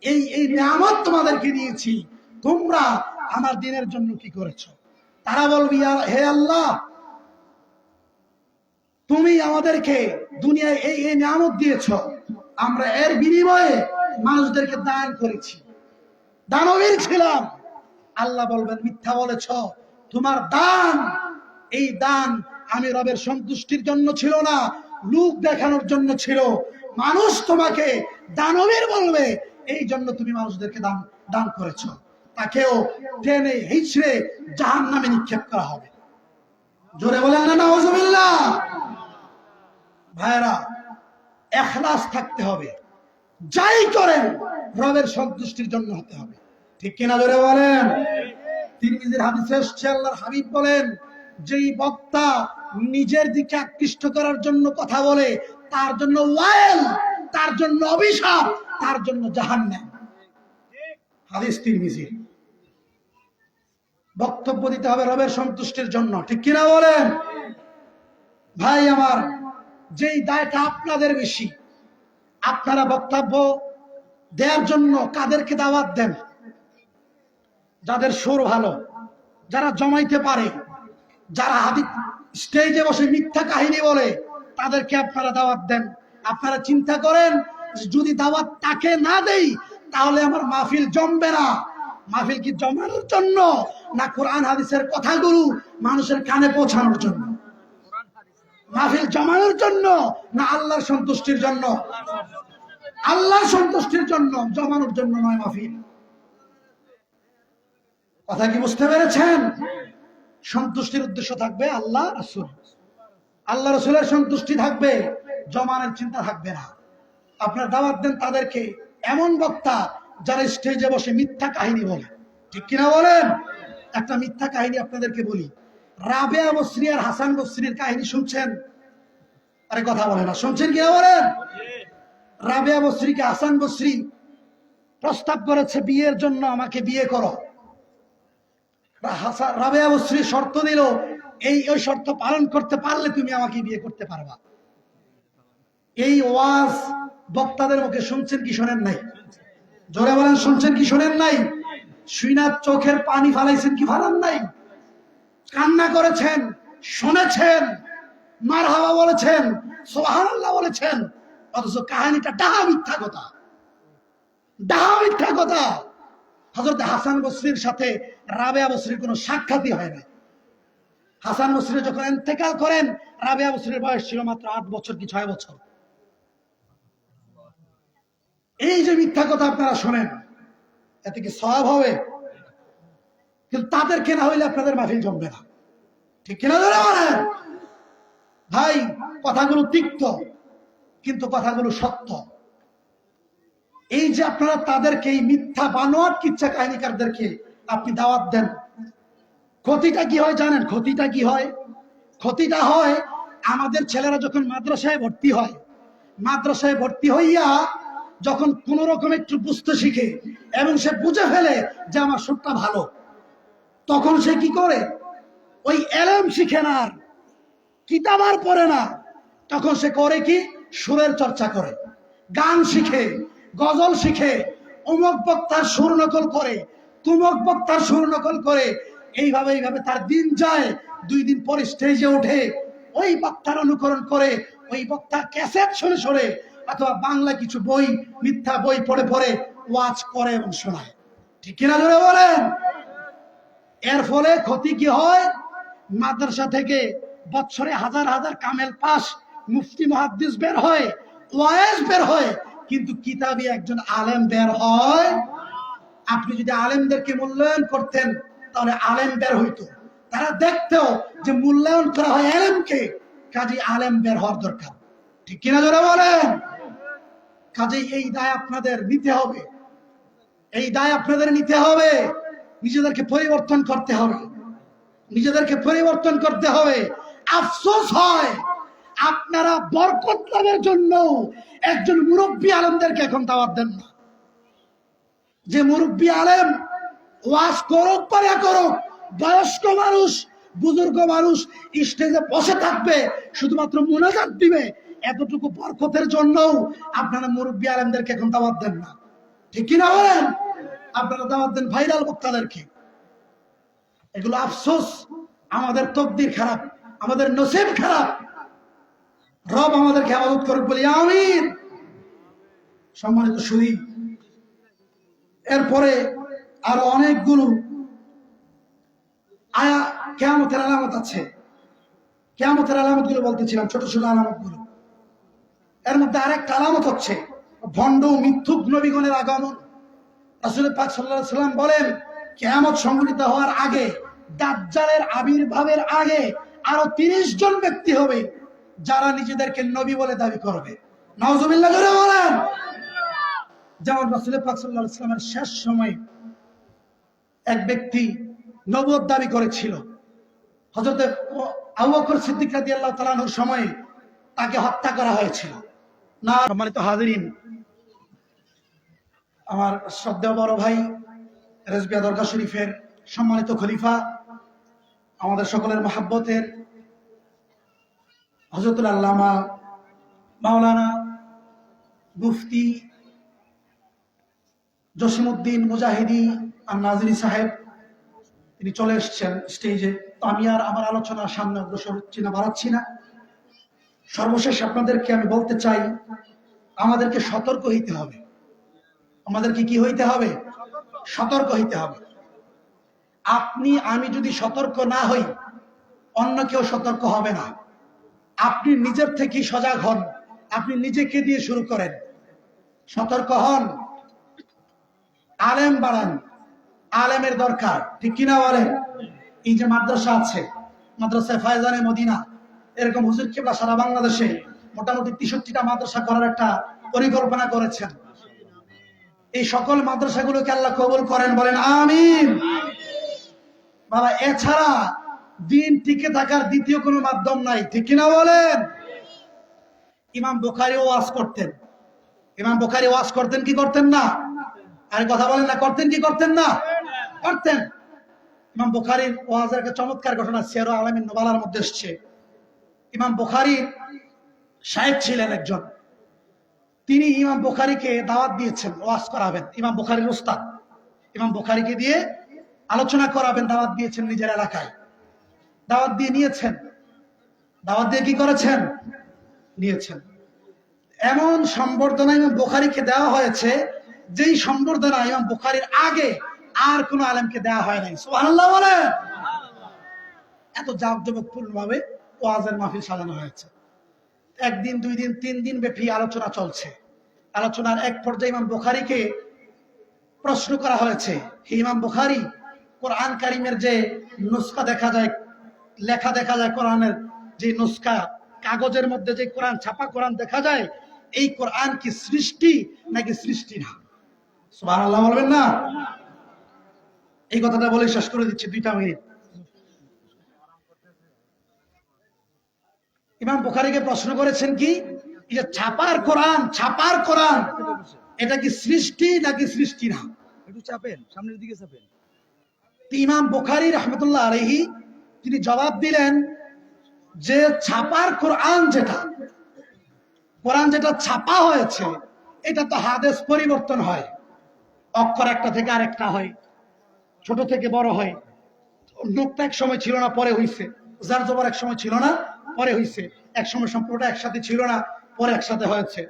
এই এই নিয়ামত তোমাদেরকে দিয়েছি, তোমরা আমার দিনের জন্য কি করেছো? তারা বলবে, হে আল্লাহ, তুমি আমাদেরকে দুনিয়ায় এই এই নিয়ামত দিয়েছো, আমরা এর বিনিময়ে মানুষদেরকে দান করেছি, দানবীর ছিলাম। আল্লাহ বলবেন, মিথ্যা বলেছো, তোমার দান, এই দান আমি রবের সন্তুষ্টির জন্য ছিল না, লোক দেখানোর জন্য ছিল। মানুষ তোমাকে দানবীর বলবে, এই জন্য তুমি মানুষদেরকে দান দান করেছো। তাকেও টেনে হিচড়ে জাহান্নামে নিক্ষেপ করা হবে। জোরে বলেন না নাউজুবিল্লাহ। ভাইরা, ইখলাস থাকতে হবে, যাই করেন রবের সন্তুষ্টির জন্য হতে হবে, ঠিক কিনা? জোরে বলেন। তিরমিজির হাদিসে এসেছে, আল্লাহর হাবিব বলেন, যেই বক্তা নিজের দিকে আকৃষ্ট করার জন্য কথা বলে, তার জন্য ওয়াইল, তার জন্য অভিশাপ, তার জন্য জাহান্নাম। হাদিস তিরমিজি। বক্তব্য দিতে হবে রবের সন্তুষ্টির জন্য, ঠিক কিনা বলেন? ভাই আমার, যেই দায়টা আপনাদের বেশি, আপনারা বক্তব্য দেওয়ার জন্য কাদেরকে দাওয়াত দেন? যাদের সুর ভালো, যারা জমাইতে পারে, যারা স্টেজে বসে মিথ্যা কাহিনী বলে, তাদেরকে আপনারা দাওয়াত দেন। আপনারা চিন্তা করেন, যদি দাওয়াত তাকে না দেই তাহলে আমার মাহফিল জমবে না। মাহফিল কি জমানোর জন্য, না কোরআন হাদিসের কথাগুলো মানুষের কানে পৌঁছানোর জন্য? মাহফিল জমানোর জন্য না আল্লাহর সন্তুষ্টির জন্য? আল্লাহর সন্তুষ্টির জন্য, জমানোর জন্য নয় মাহফিল। কথা কি বুঝতে পেরেছেন? সন্তুষ্টির উদ্দেশ্য থাকবে আল্লাহ রাসূল, আল্লাহ রাসূলের সন্তুষ্টি থাকবে, জমানের চিন্তা থাকবে না। আপনার দাওয়াত দেন তাদেরকে, এমন বক্তা যারা স্টেজে বসে মিথ্যা কাহিনী বলে, ঠিক কিনা বলেন? একটা মিথ্যা কাহিনী আপনাদেরকে বলি। রাবেয়া বসরি আর হাসান বসরির কাহিনী শুনছেন? আরে কথা বলে না, শুনছেন কিনা বলেন? রাবেয়া বসরিকে হাসান বসরি প্রস্তাব করেছে বিয়ের জন্য, আমাকে বিয়ে করো। রাবেয়া বসরি শর্ত দিল, এই ওই শর্ত পালন করতে পারলে তুমি আমাকে বিয়ে করতে পারবা। এই ওয়াজ বক্তাদের মুখে শুনছেন কি শোনেন নাই? জোরে বলেন, শুনছেন কি শোনেন নাই? শুইনা চোখের পানি ফালাইছেন কি ফালান নাই? কান্না করেছেন, শুনেছেন, মারহাবা বলেছেন, সুবহানাল্লাহ বলেছেন, অথচ কাহিনীটা ডাহা মিথ্যা কথা, ডাহা মিথ্যা কথা। হযরত হাসান বসরির সাথে রাবেয়া বসরির কোনো সাক্ষাৎই হয় না। হাসান বসরি যখন ইন্তেকাল করেন, রাবেয়া বসরির বয়স ছিল মাত্র 8 বছর কি 6 বছর। এই যে মিথ্যা কথা আপনারা শোনেন, এতে কি সওয়াব হবে? কিন্তু তাদেরকে না হইলে আপনাদের মাহফিল জমবে না, ঠিক কিনা ধরে বলেন? ভাই, কথাগুলো তিক্ত কিন্তু কথাগুলো সত্য। এই যে আপনারা তাদেরকে, এই মিথ্যা বানোয়াট কিচ্ছা কাহিনীকারদেরকে আপনি দাওয়াত দেন, ক্ষতিটা কি হয় জানেন? ক্ষতিটা কি হয়? ক্ষতিটা হয়, আমাদের ছেলেরা যখন মাদ্রাসায় ভর্তি হয়, মাদ্রাসায় ভর্তি হইয়া যখন কোন রকম একটু বুঝতে শিখে এবং সে বুঝে ফেলে যে আমার সুরটা ভালো, তখন সে কি করে? ওই এলেম শিখে না, আর কিতাব আর পড়ে না, তখন সে করে কি? সুরের চর্চা করে, গান শিখে, গজল শিখে, অমুক বক্তার সুর নকল করে, তুমক বক্তার সুর নকল করে। এইভাবে এইভাবে তার দিন যায়। 2 দিন পরে স্টেজে ওঠে, ওই বক্তার অনুকরণ করে, ওই বক্তার ক্যাসেট শুনে শুনে অথবা বাংলা কিছু বই, মিথ্যা বই পড়ে পড়ে ওয়াজ করে এবং শোনায়, ঠিক কিনা জোরে বলেন? এর ফলে ক্ষতি কি হয়? মাদ্রাসা থেকে বছরে হাজার হাজার কামেল পাস, মুফতি মুহাদ্দিস বের হয়, ওয়াইজ বের হয়, কিন্তু কিতাবী একজন আলেম বের হয়। আপনি যদি আলেমদেরকে মূল্যায়ন করতেন তাহলে আলেম বের হইতো। তারা দেখতো যে মূল্যায়ন করা হয় আলেমকে, কাজে আলেম বের হওয়ার দরকার, ঠিক কিনা জোরে বলেন? কাজেই এই দায় আপনাদের নিতে হবে, এই দায় আপনাদের নিতে হবে। নিজেদেরকে পরিবর্তন করতে হবে, নিজেদেরকে পরিবর্তন করতে হবে। আফসোস হয়, আপনারা বরকত লাভের জন্য একজন মুরব্বী আলেমদেরকে এখন দাওয়াত দেন না। যে মুরব্বী আলেম ওয়াজ করুক বা না করুক, বয়স্ক মানুষ, বুজুর্গ মানুষ স্টেজে বসে থাকবে, শুধুমাত্র মুনাজাত দিবে, এতটুকু বরকতের জন্য আপনারা মুরব্বী আলেমদেরকে এখন দাওয়াত দেন না, ঠিক কিনা বলেন? আপনারা দাওয়াত দেন ভাইরাল বক্তাদেরকে। এগুলো আফসোস। আমাদের তকদির খারাপ, আমাদের নসিব খারাপ। রব আমাদেরকে হেফাজত করুক বলি আমিন। সম্মানিত সুধী, এরপরে আরো অনেকগুলো কিয়ামতের আলামত আছে। কিয়ামতের আলামত গুলো বলতেছিলাম, ছোট ছোট আলামত গুলো। এর মধ্যে আরেকটা আলামত হচ্ছে ভণ্ড মিথ্যুক নবীগণের আগমন। রাসূল পাক সাল্লাল্লাহু আলাইহি ওয়াসাল্লাম বলেন, কিয়ামত সংঘটিত হওয়ার আগে, দাজ্জালের আবির্ভাবের আগে আরো 30 জন ব্যক্তি হবে যারা নিজেদেরকে নবী বলে দাবি করবে। নাউজুবিল্লাহ জোরে বলেন। যেমন রাসূল পাক সাল্লাল্লাহু আলাইহি ওয়াসাল্লামের শেষ সময়ে এক ব্যক্তি নবুয়ত দাবি করেছিল। হযরত আবু বকর সিদ্দিক রাদিয়াল্লাহু তাআলা আনহুর সময়ে তাকে হত্যা করা হয়েছিল না। সম্মানিত হাজিরিন, আমার শ্রদ্ধেয় বড় ভাই রেজবিয়া দরগা শরীফের সম্মানিত খলিফা, আমাদের সকলের মহাব্বতের হযরতুল আল্লামা মাওলানা মুফতি জসিমউদ্দিন মুজাহিদি আর নাজরি সাহেব, তিনি চলে এসেছেন স্টেজে। তো আমি আর আমার আলোচনার সামনে অগ্রসর হচ্ছি না, বাড়াচ্ছি না। সর্বশেষ আপনাদেরকে আমি বলতে চাই, আমাদেরকে সতর্ক হইতে হবে। আমাদেরকে কি হইতে হবে? সতর্ক হইতে হবে। আপনি আমি যদি সতর্ক না হই, অন্য কেউ সতর্ক হবে না। আপনি নিজের থেকেই সজাগ হন, আপনি নিজেকে দিয়ে শুরু করেন, সতর্ক হন, আলেম বাড়ান, আলেমের দরকার, ঠিক কিনা বলেন? এই যে মাদ্রাসা আছে, মাদ্রাসায় ফায়জানে মদিনা, এরকম হুজুর কেবলা সারা বাংলাদেশে মোটামুটি 63টা মাদ্রাসা করার একটা পরিকল্পনা করেছেন। এই সকল মাদ্রাসাগুলোকে আল্লাহ কবুল করেন, বলেন আমিন। বাবা, এছাড়া দিন টিকে থাকার দ্বিতীয় কোনো মাধ্যম নাই, ঠিক কিনা বলেন? ইমাম বুখারী ওয়াজ করতেন, ইমাম বুখারী ওয়াজ করতেন কি করতেন না? আরে কথা বলেন না, করতেন কি করতেন না? করতেন। ইমাম বুখারীর ওয়াজের একটা চমৎকার ঘটনা সিয়ার আলামিন নুবালার মধ্যে এসেছে। ইমাম বুখারী শায়েখ ছিলেন একজন, তিনি ইমাম বুখারীকে দাওয়াত দিয়েছেন, ওয়াজ করাবেন। ইমাম বুখারীর উস্তাদ ইমাম বুখারীকে দিয়ে আলোচনা করাবেন, দাওয়াত দিয়েছেন নিজের এলাকায়। দাওয়াত দিয়ে নিয়েছেন, দাওয়াত দিয়ে কি করেছেন? নিয়েছেন। এমন সম্বর্ধনা ইমাম বুখারীকে দেওয়া হয়েছে, যেই সম্বর্ধনা ইমাম বুখারীর আগে আর কোন আলেমকে দেওয়া হয় নাই। সুবহানাল্লাহ বলেন। এত জাঁকজমকপূর্ণ ভাবে ওয়াজের মাহফিল সাজানো হয়েছে। একদিন, 2 দিন, 3 দিন ব্যাপী আলোচনা চলছে। আলোচনার এক পর্যায়ে ইমাম বুখারীকে প্রশ্ন করা হয়েছে, হে ইমাম বুখারী, কোরআন কারীমের যে নুসখা দেখা যায়, লেখা দেখা যায়, কোরআনের যে নুসখা, কাগজের মধ্যে যে কোরআন, ছাপা কোরআন দেখা যায়, এই কোরআন কি সৃষ্টি নাকি সৃষ্টি না? সুবহানাল্লাহ বলবেন না? এই কথাটা বলে শেষ করে দিচ্ছি, 2টা মিনিট। ইমাম বুখারীকে প্রশ্ন করেছেন কি, এই যে ছাপার কোরআন এটা কি সৃষ্টি নাকি সৃষ্টি না? একটু চাপেন, সামনের দিকে চাপেন। ইমাম বুখারী রাহমাতুল্লাহ আলাইহি তিনি জবাব দিলেন যে ছাপার কোরআন যেটা ছাপা হয়েছে, এটা তো হাদিস পরিবর্তন হয়, অক্ষর একটা থেকে আরেকটা হয়, ছোট থেকে বড় হয়, নোক্তা এক সময় ছিল না, পরে হইছে, জার জবর এক সময় ছিল না, পরে হইছে, এক সময় সম্পূর্ণটা একসাথে ছিল না, পরে একসাথে হয়েছে।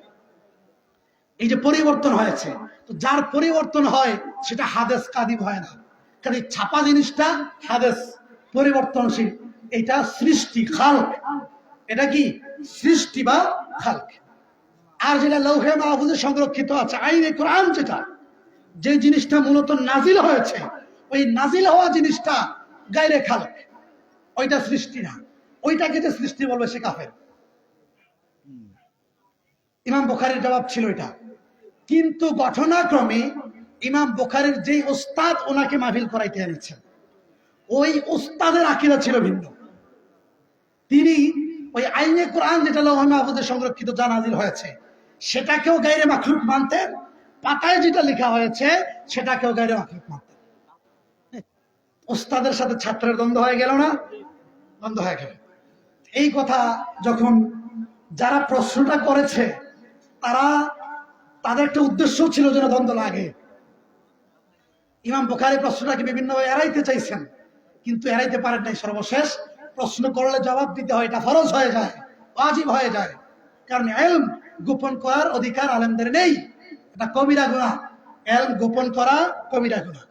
এই যে পরিবর্তন হয়েছে, তো যার পরিবর্তন হয় সেটা হাদিস কাদিম হয় না। কারণ এই ছাপা জিনিসটা হাদিস পরিবর্তনশীল, এটা সৃষ্টি, খালক। এটা কি সৃষ্টি বা খালক। আর যেটা লৌহে মাহফুজে সংরক্ষিত আছে, আইনে কোরআন, যেটা যে জিনিসটা মূলত নাজিল হয়েছে, ওই নাজিল হওয়া জিনিসটা গায়রে খালক, ওইটা সৃষ্টি না। ওইটাকে যে সৃষ্টি বলবে সে কাফের। ইমাম বুখারীর জবাব ছিল এটা। কিন্তু ঘটনাক্রমে ইমাম বুখারীর যেই উস্তাদ ওনাকে মাহফিল করাইতে এনেছেন, ওই উস্তাদের আকীদা ছিল ভিন্ন। তিনি ওই আইনে কোরআন যেটা লৌহে মাহফুজে সংরক্ষিত, যা নাজিল হয়েছে, সেটাকেও গায়রে মাখলুক মানতেন, পাতায় যেটা লেখা হয়েছে সেটাকেও গায়রে মাখলুক মানতেন। উস্তাদের সাথে ছাত্রের দ্বন্দ্ব হয়ে গেল না? দ্বন্দ্ব হয়ে গেল। এই কথা যখন যারা প্রশ্নটা করেছে, তাদের একটা উদ্দেশ্য ছিল যেন দ্বন্দ্ব লাগে। ইমাম বুখারী প্রশ্নটাকে বিভিন্নভাবে এড়াইতে চাইছেন, কিন্তু এড়াইতে পারেন নাই। সর্বশেষ প্রশ্ন করলে জবাব দিতে হয়, এটা ফরজ হয়ে যায়, ওয়াজিব হয়ে যায়। কারণ ইলম গোপন করার অধিকার আলেমদের নেই, এটা কবিরা গুনাহ। ইলম গোপন করা কবিরা গুনাহ।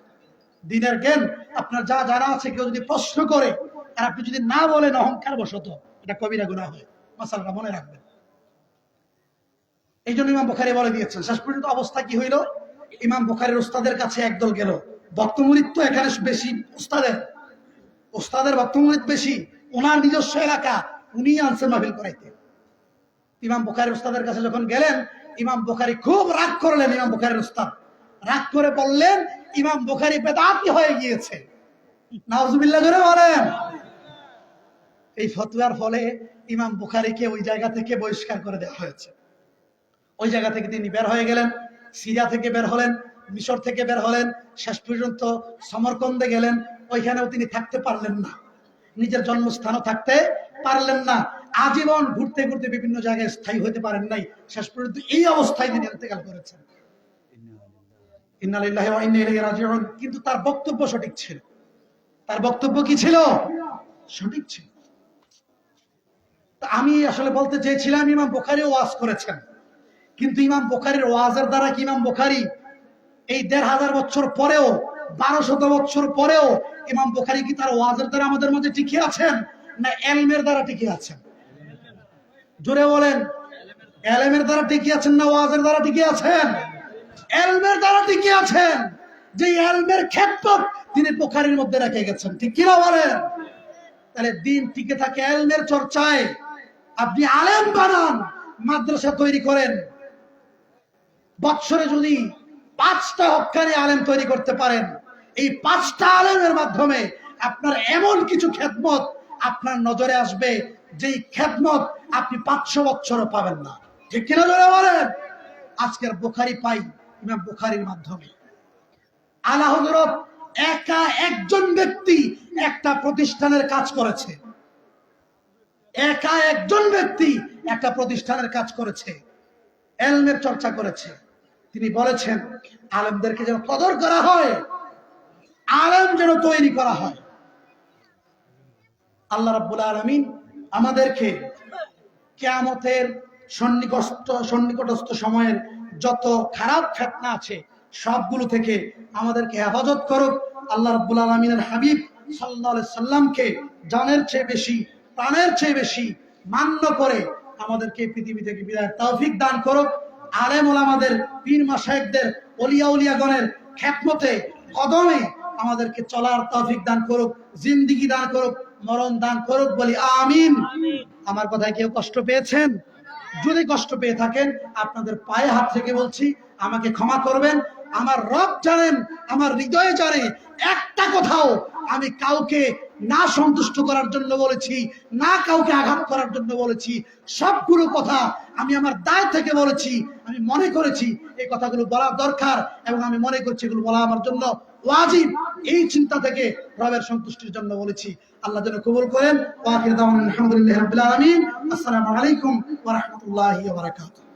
দ্বীনের জ্ঞান আপনার যা জানা আছে, কেউ যদি প্রশ্ন করে আর আপনি যদি না বলেন অহংকার বশত, এটা কবিরা গুনাহ হয়। মাসালাটা মনে রাখবেন। এই জন্য ইমাম বুখারী বলে দিয়েছেন। শেষ পর্যন্ত অবস্থা কি হইল? ইমাম বুখারীর উস্তাদের কাছে একদল গেল। বক্তমুরিদ তো এখানে বেশি, উস্তাদের বক্তমুরিদ বেশি, ওনার নিজস্ব এলাকা, উনি আনছেন মাহফিল করাইতে। ইমাম বুখারীর উস্তাদের কাছে যখন গেলেন, ইমাম বুখারী খুব রাগ করলেন। ইমাম বুখারীর উস্তাদ রাগ করে বললেন, ইমাম বুখারী বেদাতি হয়ে গিয়েছে। নাউজুবিল্লাহ করে বলেন। এই ফতোয়ার ফলে ইমাম বুখারীকে ওই জায়গা থেকে বহিষ্কার করে দেওয়া হয়েছে। ওই জায়গা থেকে তিনি বের হয়ে গেলেন, সিরিয়া থেকে বের হলেন, মিশর থেকে বের হলেন, শেষ পর্যন্ত সমরকন্দে গেলেন। ওইখানেও তিনি থাকতে পারলেন না, নিজের জন্মস্থানও থাকতে পারলেন না। আজীবন ঘুরতে ঘুরতে বিভিন্ন জায়গায় স্থায়ী হতে পারেন নাই। শেষ পর্যন্ত এই অবস্থায় তিনি ইন্তেকাল করেছেন। ইন্না লিল্লাহি ওয়া ইন্না ইলাইহি রাজিউন। কিন্তু তার বক্তব্য সঠিক ছিল। তার বক্তব্য কি ছিল? সঠিক ছিল। আমি আসলে বলতে চেয়েছিলাম, ইমাম বুখারী ওয়াজ করেছেন, কিন্তু ইমাম বুখারীর ওয়াজের দ্বারা কি ইমাম বুখারী এই ১৫০০ বছর পরেও, ১২০০ বছর পরেও ইমাম বুখারী কি তার ওয়াজের দ্বারা আমাদের মাঝে টিকে আছেন, না ইলমের দ্বারা টিকে আছেন? জোরে বলেন। ইলমের দ্বারা টিকে আছেন না ওয়াজের দ্বারা টিকে আছেন? ইলমের দ্বারা টিকে আছেন। যে ইলমের খেদমত তিনি বুখারীর মধ্যে রেখে গেছেন, ঠিক কি না বলেন? তাহলে দিন টিকে থাকে ইলমের চর্চায়। আপনি আলেম বানান, মাদ্রাসা তৈরি করেন, বৎসরে যদি 5টা হক্কানি আলেম তৈরি করতে পারেন, এই 5টা আলেমের মাধ্যমে আপনার এমন কিছু খেদমত আপনার নজরে আসবে, যেই খেদমত আপনি 500 বছরও পাবেন না, ঠিক কিনা জোরে বলেন? আজকের বুখারী পাই ইমাম বুখারীর মাধ্যমে। আলা হযরত একা একজন ব্যক্তি একটা প্রতিষ্ঠানের কাজ করেছে, একা একজন ব্যক্তি একটা প্রতিষ্ঠানের কাজ করেছে। এলমের চর্চা করেছে। তিনি বলেছেন আলেমদেরকে যেন কদর করা হয়, আলেম যেন তৈরি করা হয়। আল্লাহ রাব্বুল আলামিন আমাদেরকে কিয়ামতের সন্নিকটস্থ সময়ের যত খারাপ ফিতনা আছে সবগুলো থেকে আমাদেরকে হেফাজত করুক। আল্লাহ রাব্বুল আলামিনের হাবিব সাল্লাল্লাহু আলাইহি সাল্লামকে জানের চেয়ে বেশি, প্রাণের চেয়ে বেশি মান্য করে আমাদেরকে পৃথিবী থেকে বিদায়ের তৌফিক দান করুক। আলেম ওলামাদের, পীর মাশায়েখদের, ওলিয়া উলিয়াগণের খেদমতে কদমে আমাদেরকে চলার তৌফিক দান করুক, জিন্দেগি দান করুক, মরণ দান করুক, বলি আমিন। আমার কথায় কেউ কষ্ট পেয়েছেন? যদি কষ্ট পেয়ে থাকেন আপনাদের পায়ে হাত থেকে বলছি আমাকে ক্ষমা করবেন। আমার রব জানেন, আমার হৃদয়ে জানে, একটা কথাও আমি কাউকে না সন্তুষ্ট করার জন্য বলেছি, না কাউকে আঘাত করার জন্য বলেছি। সবগুলো কথা আমি আমার দায় থেকে বলেছি। আমি মনে করেছি এই কথাগুলো বলা দরকার এবং আমি মনে করছি এগুলো বলা আমার জন্য ওয়াজিব। এই চিন্তা থেকে রবের সন্তুষ্টির জন্য বলেছি। আল্লাহ যেন কবুল করেন। ওয়া আখিরু দাওয়ানা আলহামদুলিল্লাহি রাব্বিল আলামিন। আসসালামু আলাইকুম ওয়া রাহমাতুল্লাহি ওয়া বারাকাতুহু।